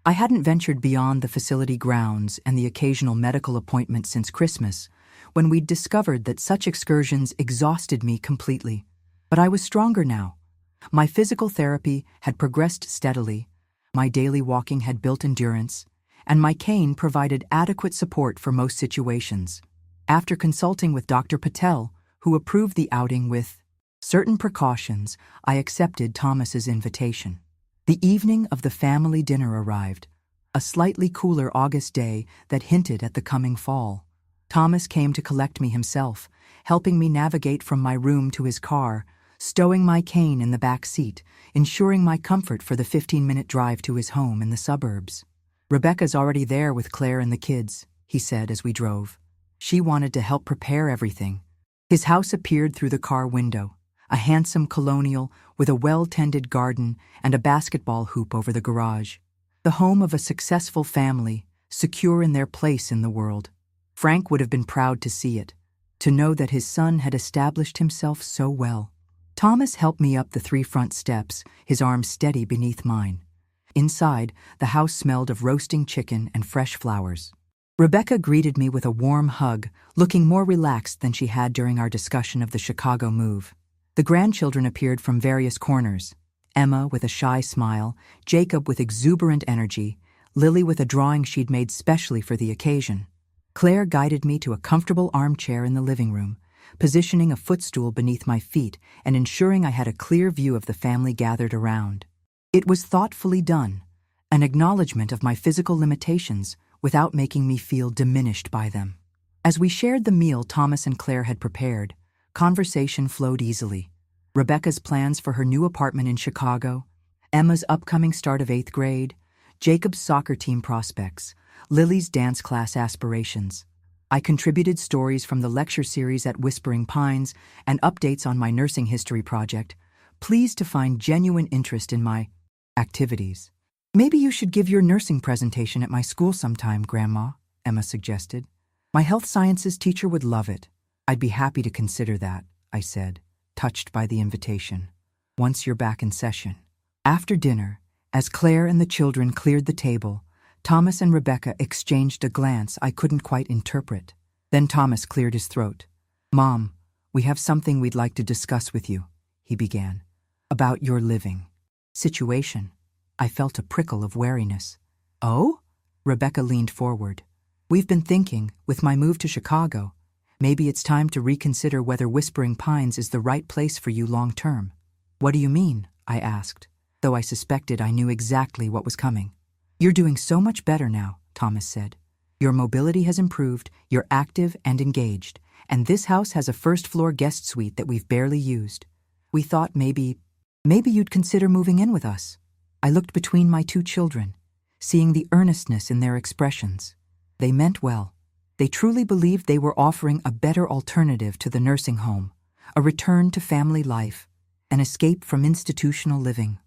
I hadn't ventured beyond the facility grounds and the occasional medical appointment since Christmas, when we'd discovered that such excursions exhausted me completely. But I was stronger now. My physical therapy had progressed steadily, my daily walking had built endurance, and my cane provided adequate support for most situations. After consulting with Dr. Patel, who approved the outing with certain precautions, I accepted Thomas's invitation. The evening of the family dinner arrived, a slightly cooler August day that hinted at the coming fall. Thomas came to collect me himself, helping me navigate from my room to his car, stowing my cane in the back seat, ensuring my comfort for the 15-minute drive to his home in the suburbs. "Rebecca's already there with Claire and the kids," he said as we drove. "She wanted to help prepare everything." His house appeared through the car window, a handsome colonial with a well-tended garden and a basketball hoop over the garage. The home of a successful family, secure in their place in the world. Frank would have been proud to see it, to know that his son had established himself so well. Thomas helped me up the 3 front steps, his arm steady beneath mine. Inside, the house smelled of roasting chicken and fresh flowers. Rebecca greeted me with a warm hug, looking more relaxed than she had during our discussion of the Chicago move. The grandchildren appeared from various corners. Emma with a shy smile, Jacob with exuberant energy, Lily with a drawing she'd made specially for the occasion. Claire guided me to a comfortable armchair in the living room, positioning a footstool beneath my feet and ensuring I had a clear view of the family gathered around. It was thoughtfully done, an acknowledgement of my physical limitations without making me feel diminished by them. As we shared the meal Thomas and Claire had prepared, conversation flowed easily. Rebecca's plans for her new apartment in Chicago, Emma's upcoming start of 8th grade, Jacob's soccer team prospects, Lily's dance class aspirations. I contributed stories from the lecture series at Whispering Pines and updates on my nursing history project, pleased to find genuine interest in my activities. "Maybe you should give your nursing presentation at my school sometime, Grandma," Emma suggested. "My health sciences teacher would love it." "I'd be happy to consider that," I said, touched by the invitation. "Once you're back in session." After dinner, as Claire and the children cleared the table, Thomas and Rebecca exchanged a glance I couldn't quite interpret. Then Thomas cleared his throat. "Mom, we have something we'd like to discuss with you," he began. "About your living situation." I felt a prickle of wariness. "Oh?" Rebecca leaned forward. "We've been thinking, with my move to Chicago, maybe it's time to reconsider whether Whispering Pines is the right place for you long term." "What do you mean?" I asked, though I suspected I knew exactly what was coming. "You're doing so much better now," Thomas said. "Your mobility has improved, you're active and engaged, and this house has a first-floor guest suite that we've barely used. We thought maybe you'd consider moving in with us." I looked between my two children, seeing the earnestness in their expressions. They meant well. They truly believed they were offering a better alternative to the nursing home, a return to family life, an escape from institutional living.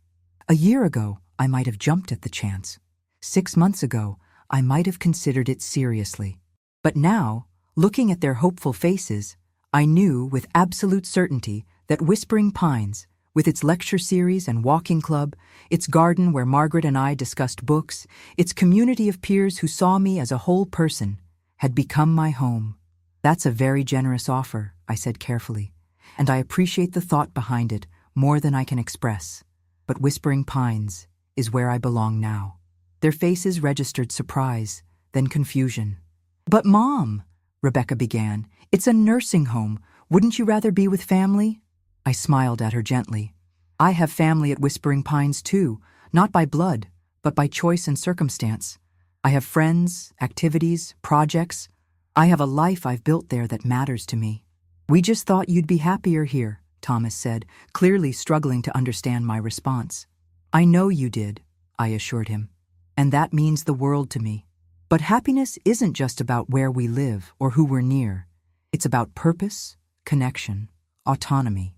A year ago, I might have jumped at the chance. 6 months ago, I might have considered it seriously. But now, looking at their hopeful faces, I knew with absolute certainty that Whispering Pines, with its lecture series and walking club, its garden where Margaret and I discussed books, its community of peers who saw me as a whole person, had become my home. "That's a very generous offer," I said carefully, "and I appreciate the thought behind it more than I can express. But Whispering Pines is where I belong now." Their faces registered surprise, then confusion. "But Mom," Rebecca began, "it's a nursing home. Wouldn't you rather be with family?" I smiled at her gently. "I have family at Whispering Pines too, not by blood, but by choice and circumstance. I have friends, activities, projects. I have a life I've built there that matters to me." "We just thought you'd be happier here," Thomas said, clearly struggling to understand my response. "I know you did," I assured him, "and that means the world to me. But happiness isn't just about where we live or who we're near. It's about purpose, connection, autonomy.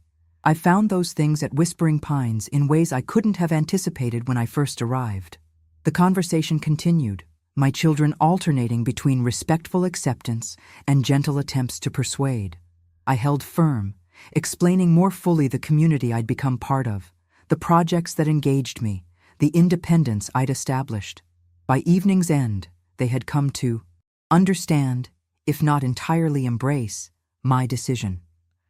I found those things at Whispering Pines in ways I couldn't have anticipated when I first arrived." The conversation continued, my children alternating between respectful acceptance and gentle attempts to persuade. I held firm, explaining more fully the community I'd become part of, the projects that engaged me, the independence I'd established. By evening's end, they had come to understand, if not entirely embrace, my decision.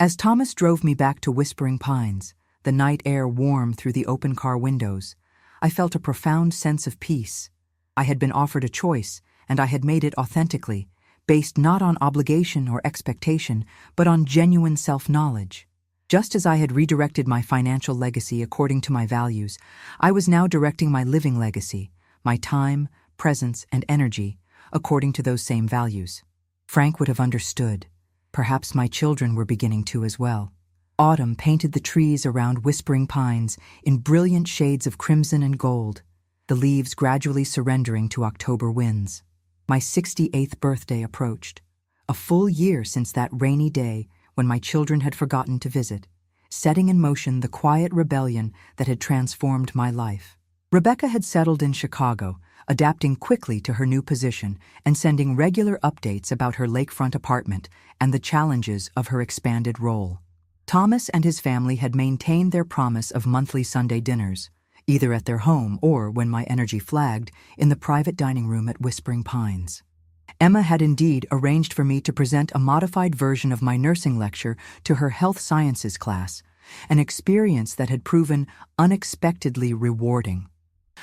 As Thomas drove me back to Whispering Pines, the night air warm through the open car windows, I felt a profound sense of peace. I had been offered a choice, and I had made it authentically, based not on obligation or expectation, but on genuine self-knowledge. Just as I had redirected my financial legacy according to my values, I was now directing my living legacy, my time, presence, and energy, according to those same values. Frank would have understood. Perhaps my children were beginning to as well. Autumn painted the trees around Whispering Pines in brilliant shades of crimson and gold, the leaves gradually surrendering to October winds. My 68th birthday approached, a full year since that rainy day when my children had forgotten to visit, setting in motion the quiet rebellion that had transformed my life. Rebecca had settled in Chicago, adapting quickly to her new position and sending regular updates about her lakefront apartment and the challenges of her expanded role. Thomas and his family had maintained their promise of monthly Sunday dinners, either at their home or, when my energy flagged, in the private dining room at Whispering Pines. Emma had indeed arranged for me to present a modified version of my nursing lecture to her health sciences class, an experience that had proven unexpectedly rewarding.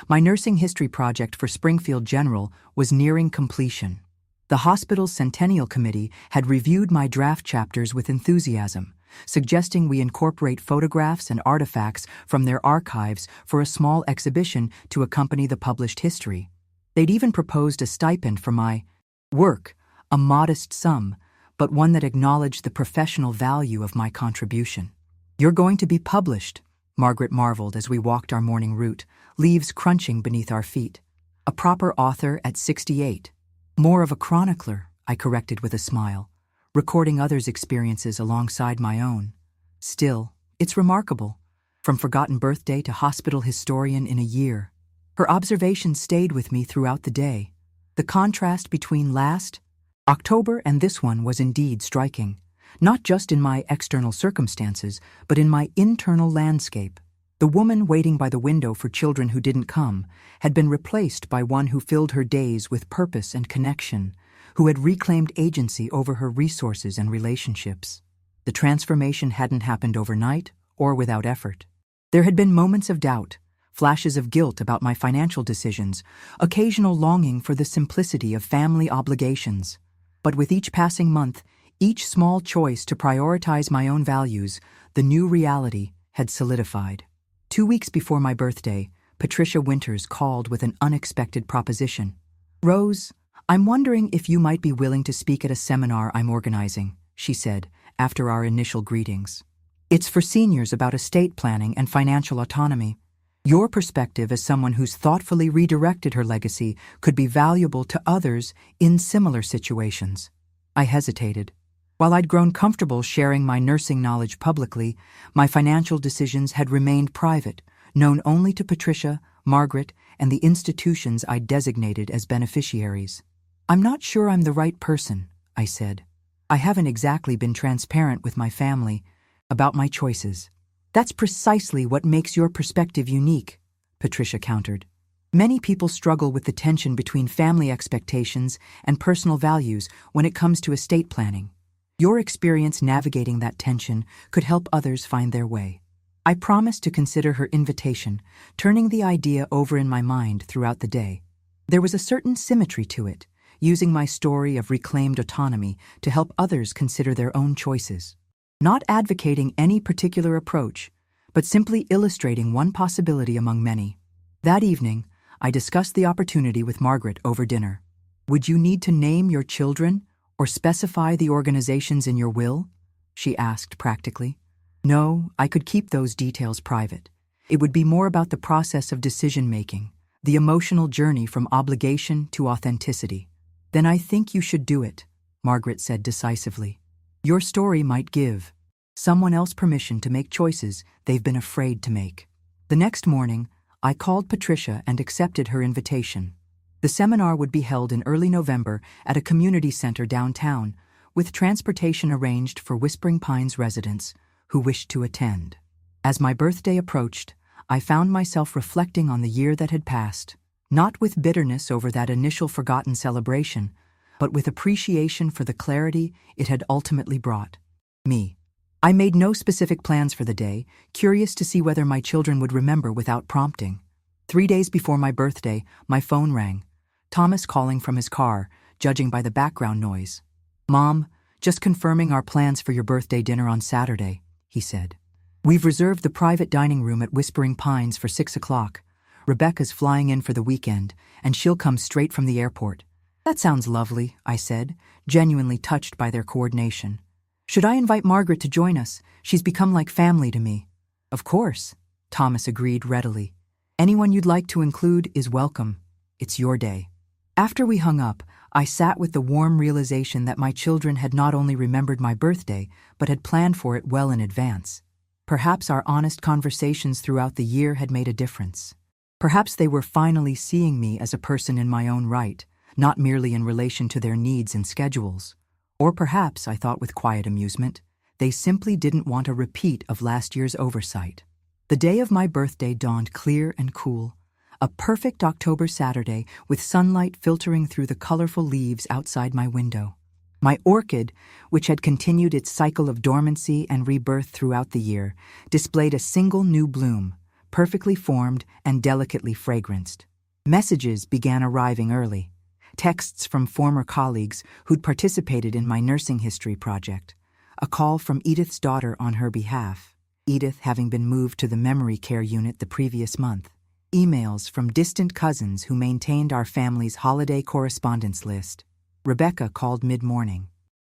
My nursing history project for Springfield General was nearing completion. The hospital's Centennial Committee had reviewed my draft chapters with enthusiasm, suggesting we incorporate photographs and artifacts from their archives for a small exhibition to accompany the published history. They'd even proposed a stipend for my work, a modest sum, but one that acknowledged the professional value of my contribution. "You're going to be published," Margaret marveled as we walked our morning route, leaves crunching beneath our feet. "A proper author at 68. More of a chronicler," I corrected with a smile, recording others' experiences alongside my own. Still, it's remarkable. From forgotten birthday to hospital historian in a year. Her observations stayed with me throughout the day. The contrast between last October and this one was indeed striking, not just in my external circumstances, but in my internal landscape. The woman waiting by the window for children who didn't come had been replaced by one who filled her days with purpose and connection, who had reclaimed agency over her resources and relationships. The transformation hadn't happened overnight or without effort. There had been moments of doubt, flashes of guilt about my financial decisions, occasional longing for the simplicity of family obligations. But with each passing month, each small choice to prioritize my own values, the new reality had solidified. 2 weeks before my birthday, Patricia Winters called with an unexpected proposition. "Rose, I'm wondering if you might be willing to speak at a seminar I'm organizing," she said, after our initial greetings. "It's for seniors about estate planning and financial autonomy. Your perspective as someone who's thoughtfully redirected her legacy could be valuable to others in similar situations." I hesitated. While I'd grown comfortable sharing my nursing knowledge publicly, my financial decisions had remained private, known only to Patricia, Margaret, and the institutions I'd designated as beneficiaries. "I'm not sure I'm the right person," I said. "I haven't exactly been transparent with my family about my choices." "That's precisely what makes your perspective unique," Patricia countered. "Many people struggle with the tension between family expectations and personal values when it comes to estate planning. Your experience navigating that tension could help others find their way." I promised to consider her invitation, turning the idea over in my mind throughout the day. There was a certain symmetry to it, using my story of reclaimed autonomy to help others consider their own choices. Not advocating any particular approach, but simply illustrating one possibility among many. That evening, I discussed the opportunity with Margaret over dinner. "Would you need to name your children or specify the organizations in your will?" she asked practically. "No, I could keep those details private. It would be more about the process of decision-making, the emotional journey from obligation to authenticity." "Then I think you should do it," Margaret said decisively. "Your story might give someone else permission to make choices they've been afraid to make." The next morning, I called Patricia and accepted her invitation. The seminar would be held in early November at a community center downtown, with transportation arranged for Whispering Pines residents who wished to attend. As my birthday approached, I found myself reflecting on the year that had passed, not with bitterness over that initial forgotten celebration, but with appreciation for the clarity it had ultimately brought me. I made no specific plans for the day, curious to see whether my children would remember without prompting. 3 days before my birthday, my phone rang. Thomas calling from his car, judging by the background noise. "Mom, just confirming our plans for your birthday dinner on Saturday," he said. "We've reserved the private dining room at Whispering Pines for 6 o'clock. Rebecca's flying in for the weekend, and she'll come straight from the airport." "That sounds lovely," I said, genuinely touched by their coordination. "Should I invite Margaret to join us? She's become like family to me." "Of course," Thomas agreed readily. "Anyone you'd like to include is welcome. It's your day." After we hung up, I sat with the warm realization that my children had not only remembered my birthday, but had planned for it well in advance. Perhaps our honest conversations throughout the year had made a difference. Perhaps they were finally seeing me as a person in my own right, not merely in relation to their needs and schedules. Or perhaps, I thought with quiet amusement, they simply didn't want a repeat of last year's oversight. The day of my birthday dawned clear and cool, a perfect October Saturday with sunlight filtering through the colorful leaves outside my window. My orchid, which had continued its cycle of dormancy and rebirth throughout the year, displayed a single new bloom, perfectly formed and delicately fragranced. Messages began arriving early. Texts from former colleagues who'd participated in my nursing history project. A call from Edith's daughter on her behalf, Edith having been moved to the memory care unit the previous month. Emails from distant cousins who maintained our family's holiday correspondence list. Rebecca called mid-morning.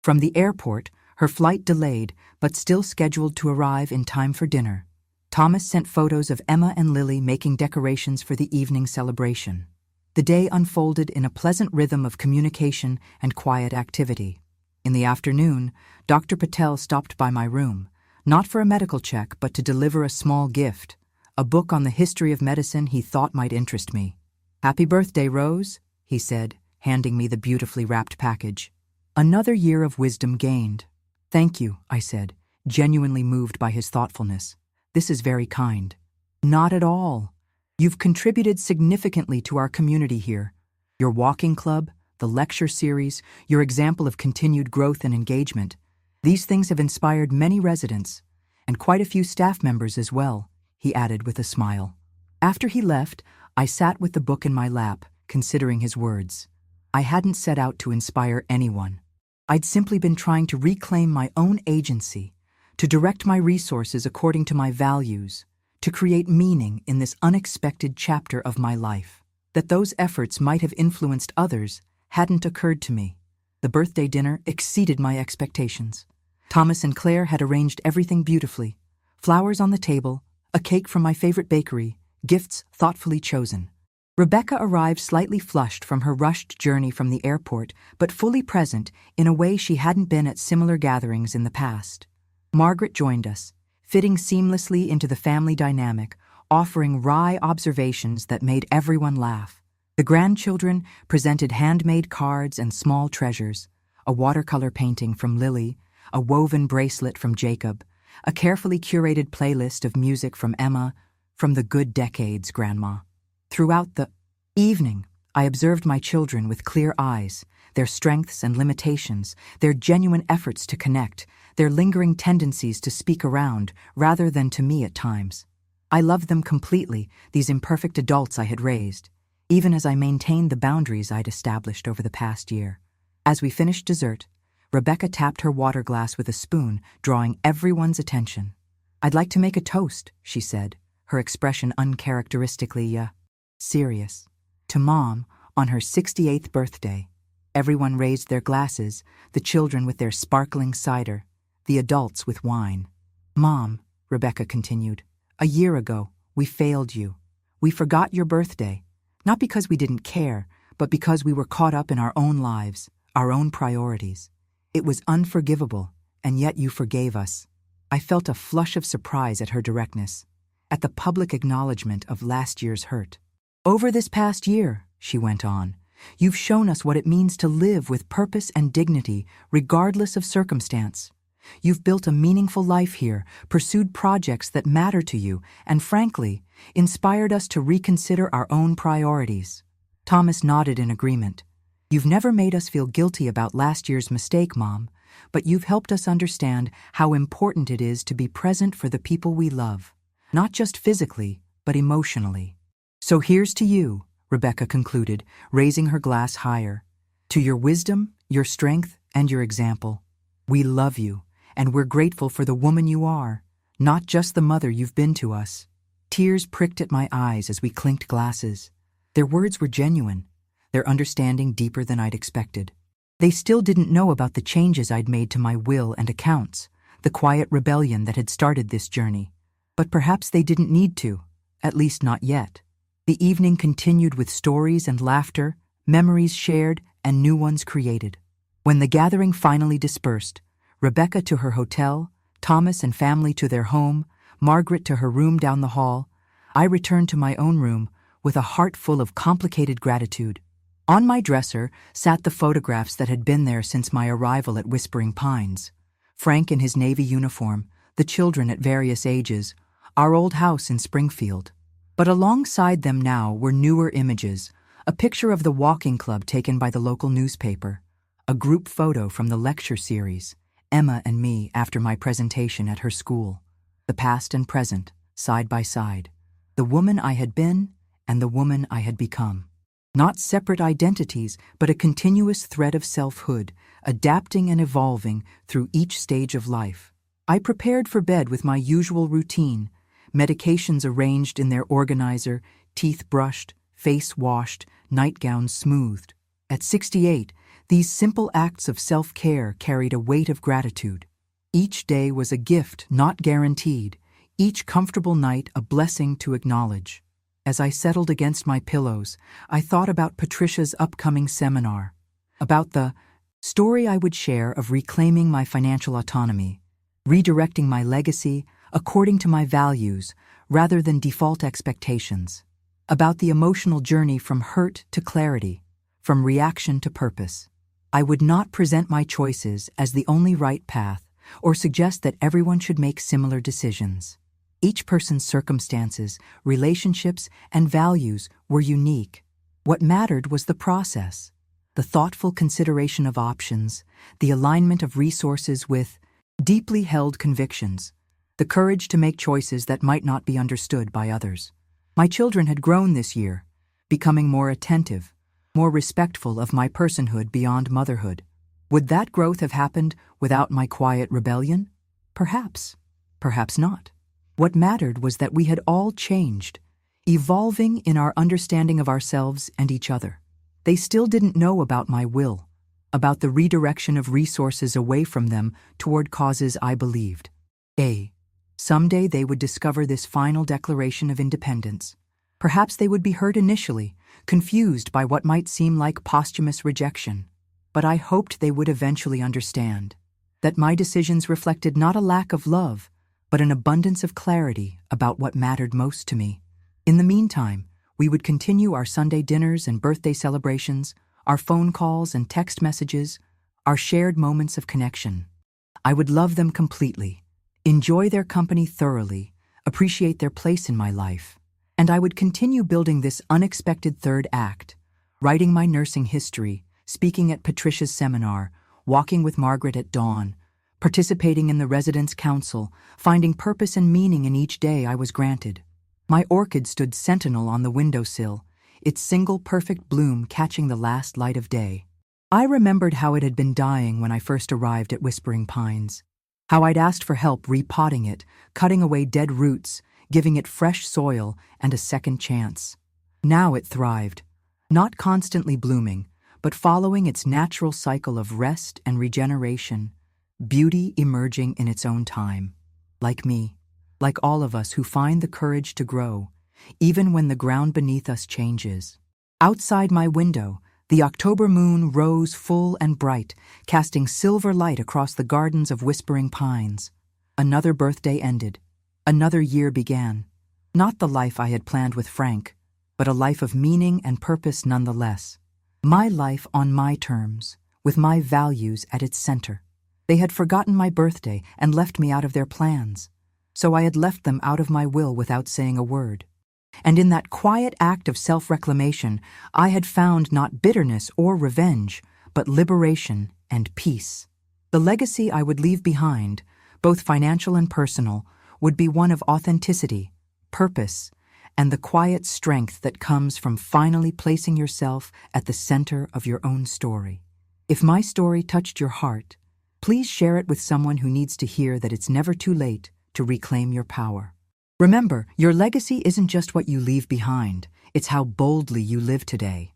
From the airport, her flight delayed but still scheduled to arrive in time for dinner. Thomas sent photos of Emma and Lily making decorations for the evening celebration. The day unfolded in a pleasant rhythm of communication and quiet activity. In the afternoon, Dr. Patel stopped by my room, not for a medical check but to deliver a small gift, a book on the history of medicine he thought might interest me. "Happy birthday, Rose," he said, handing me the beautifully wrapped package. Another year of wisdom gained. "Thank you," I said, genuinely moved by his thoughtfulness. "This is very kind." "Not at all. You've contributed significantly to our community here. Your walking club, the lecture series, your example of continued growth and engagement. These things have inspired many residents, and quite a few staff members as well," he added with a smile. After he left, I sat with the book in my lap, considering his words. I hadn't set out to inspire anyone. I'd simply been trying to reclaim my own agency, to direct my resources according to my values, to create meaning in this unexpected chapter of my life. That those efforts might have influenced others hadn't occurred to me. The birthday dinner exceeded my expectations. Thomas and Claire had arranged everything beautifully. Flowers on the table, a cake from my favorite bakery, gifts thoughtfully chosen. Rebecca arrived slightly flushed from her rushed journey from the airport, but fully present in a way she hadn't been at similar gatherings in the past. Margaret joined us, fitting seamlessly into the family dynamic, offering wry observations that made everyone laugh. The grandchildren presented handmade cards and small treasures, a watercolor painting from Lily, a woven bracelet from Jacob, a carefully curated playlist of music from Emma, from the good decades, Grandma. Throughout the evening, I observed my children with clear eyes, their strengths and limitations, their genuine efforts to connect, their lingering tendencies to speak around rather than to me at times. I loved them completely, these imperfect adults I had raised, even as I maintained the boundaries I'd established over the past year. As we finished dessert, Rebecca tapped her water glass with a spoon, drawing everyone's attention. "I'd like to make a toast," she said, her expression uncharacteristically serious. "To Mom, on her 68th birthday." Everyone raised their glasses, the children with their sparkling cider, the adults with wine. "Mom," Rebecca continued, "a year ago, we failed you. We forgot your birthday, not because we didn't care, but because we were caught up in our own lives, our own priorities. It was unforgivable, and yet you forgave us." I felt a flush of surprise at her directness, at the public acknowledgement of last year's hurt. "Over this past year," she went on, "you've shown us what it means to live with purpose and dignity, regardless of circumstance. You've built a meaningful life here, pursued projects that matter to you, and frankly, inspired us to reconsider our own priorities." Thomas nodded in agreement. "You've never made us feel guilty about last year's mistake, Mom, but you've helped us understand how important it is to be present for the people we love, not just physically, but emotionally. So here's to you," Rebecca concluded, raising her glass higher. "To your wisdom, your strength, and your example. We love you, and we're grateful for the woman you are, not just the mother you've been to us." Tears pricked at my eyes as we clinked glasses. Their words were genuine, their understanding deeper than I'd expected. They still didn't know about the changes I'd made to my will and accounts, the quiet rebellion that had started this journey. But perhaps they didn't need to, at least not yet. The evening continued with stories and laughter, memories shared, and new ones created. When the gathering finally dispersed, Rebecca to her hotel, Thomas and family to their home, Margaret to her room down the hall, I returned to my own room with a heart full of complicated gratitude. On my dresser sat the photographs that had been there since my arrival at Whispering Pines. Frank in his Navy uniform, the children at various ages, our old house in Springfield. But alongside them now were newer images, a picture of the walking club taken by the local newspaper, a group photo from the lecture series, Emma and me after my presentation at her school, the past and present, side by side, the woman I had been and the woman I had become. Not separate identities, but a continuous thread of selfhood, adapting and evolving through each stage of life. I prepared for bed with my usual routine, medications arranged in their organizer, teeth brushed, face washed, nightgowns smoothed. At 68, these simple acts of self-care carried a weight of gratitude. Each day was a gift not guaranteed, each comfortable night a blessing to acknowledge. As I settled against my pillows, I thought about Patricia's upcoming seminar, about the story I would share of reclaiming my financial autonomy, redirecting my legacy according to my values rather than default expectations, about the emotional journey from hurt to clarity, from reaction to purpose. I would not present my choices as the only right path or suggest that everyone should make similar decisions. Each person's circumstances, relationships, and values were unique. What mattered was the process, the thoughtful consideration of options, the alignment of resources with deeply held convictions, the courage to make choices that might not be understood by others. My children had grown this year, becoming more attentive, more respectful of my personhood beyond motherhood. Would that growth have happened without my quiet rebellion? Perhaps. Perhaps not. What mattered was that we had all changed, evolving in our understanding of ourselves and each other. They still didn't know about my will, about the redirection of resources away from them toward causes I believed. Someday they would discover this final declaration of independence. Perhaps they would be hurt initially, confused by what might seem like posthumous rejection. But I hoped they would eventually understand that my decisions reflected not a lack of love, but an abundance of clarity about what mattered most to me. In the meantime, we would continue our Sunday dinners and birthday celebrations, our phone calls and text messages, our shared moments of connection. I would love them completely, enjoy their company thoroughly, appreciate their place in my life, and I would continue building this unexpected third act, writing my nursing history, speaking at Patricia's seminar, walking with Margaret at dawn, participating in the residence council, finding purpose and meaning in each day I was granted. My orchid stood sentinel on the windowsill, its single perfect bloom catching the last light of day. I remembered how it had been dying when I first arrived at Whispering Pines, how I'd asked for help repotting it, cutting away dead roots, giving it fresh soil and a second chance. Now it thrived, not constantly blooming, but following its natural cycle of rest and regeneration, beauty emerging in its own time. Like me, like all of us who find the courage to grow, even when the ground beneath us changes. Outside my window, the October moon rose full and bright, casting silver light across the gardens of Whispering Pines. Another birthday ended. Another year began. Not the life I had planned with Frank, but a life of meaning and purpose nonetheless. My life on my terms, with my values at its center. They had forgotten my birthday and left me out of their plans, so I had left them out of my will without saying a word. And in that quiet act of self-reclamation, I had found not bitterness or revenge, but liberation and peace. The legacy I would leave behind, both financial and personal, would be one of authenticity, purpose, and the quiet strength that comes from finally placing yourself at the center of your own story. If my story touched your heart, please share it with someone who needs to hear that it's never too late to reclaim your power. Remember, your legacy isn't just what you leave behind, it's how boldly you live today.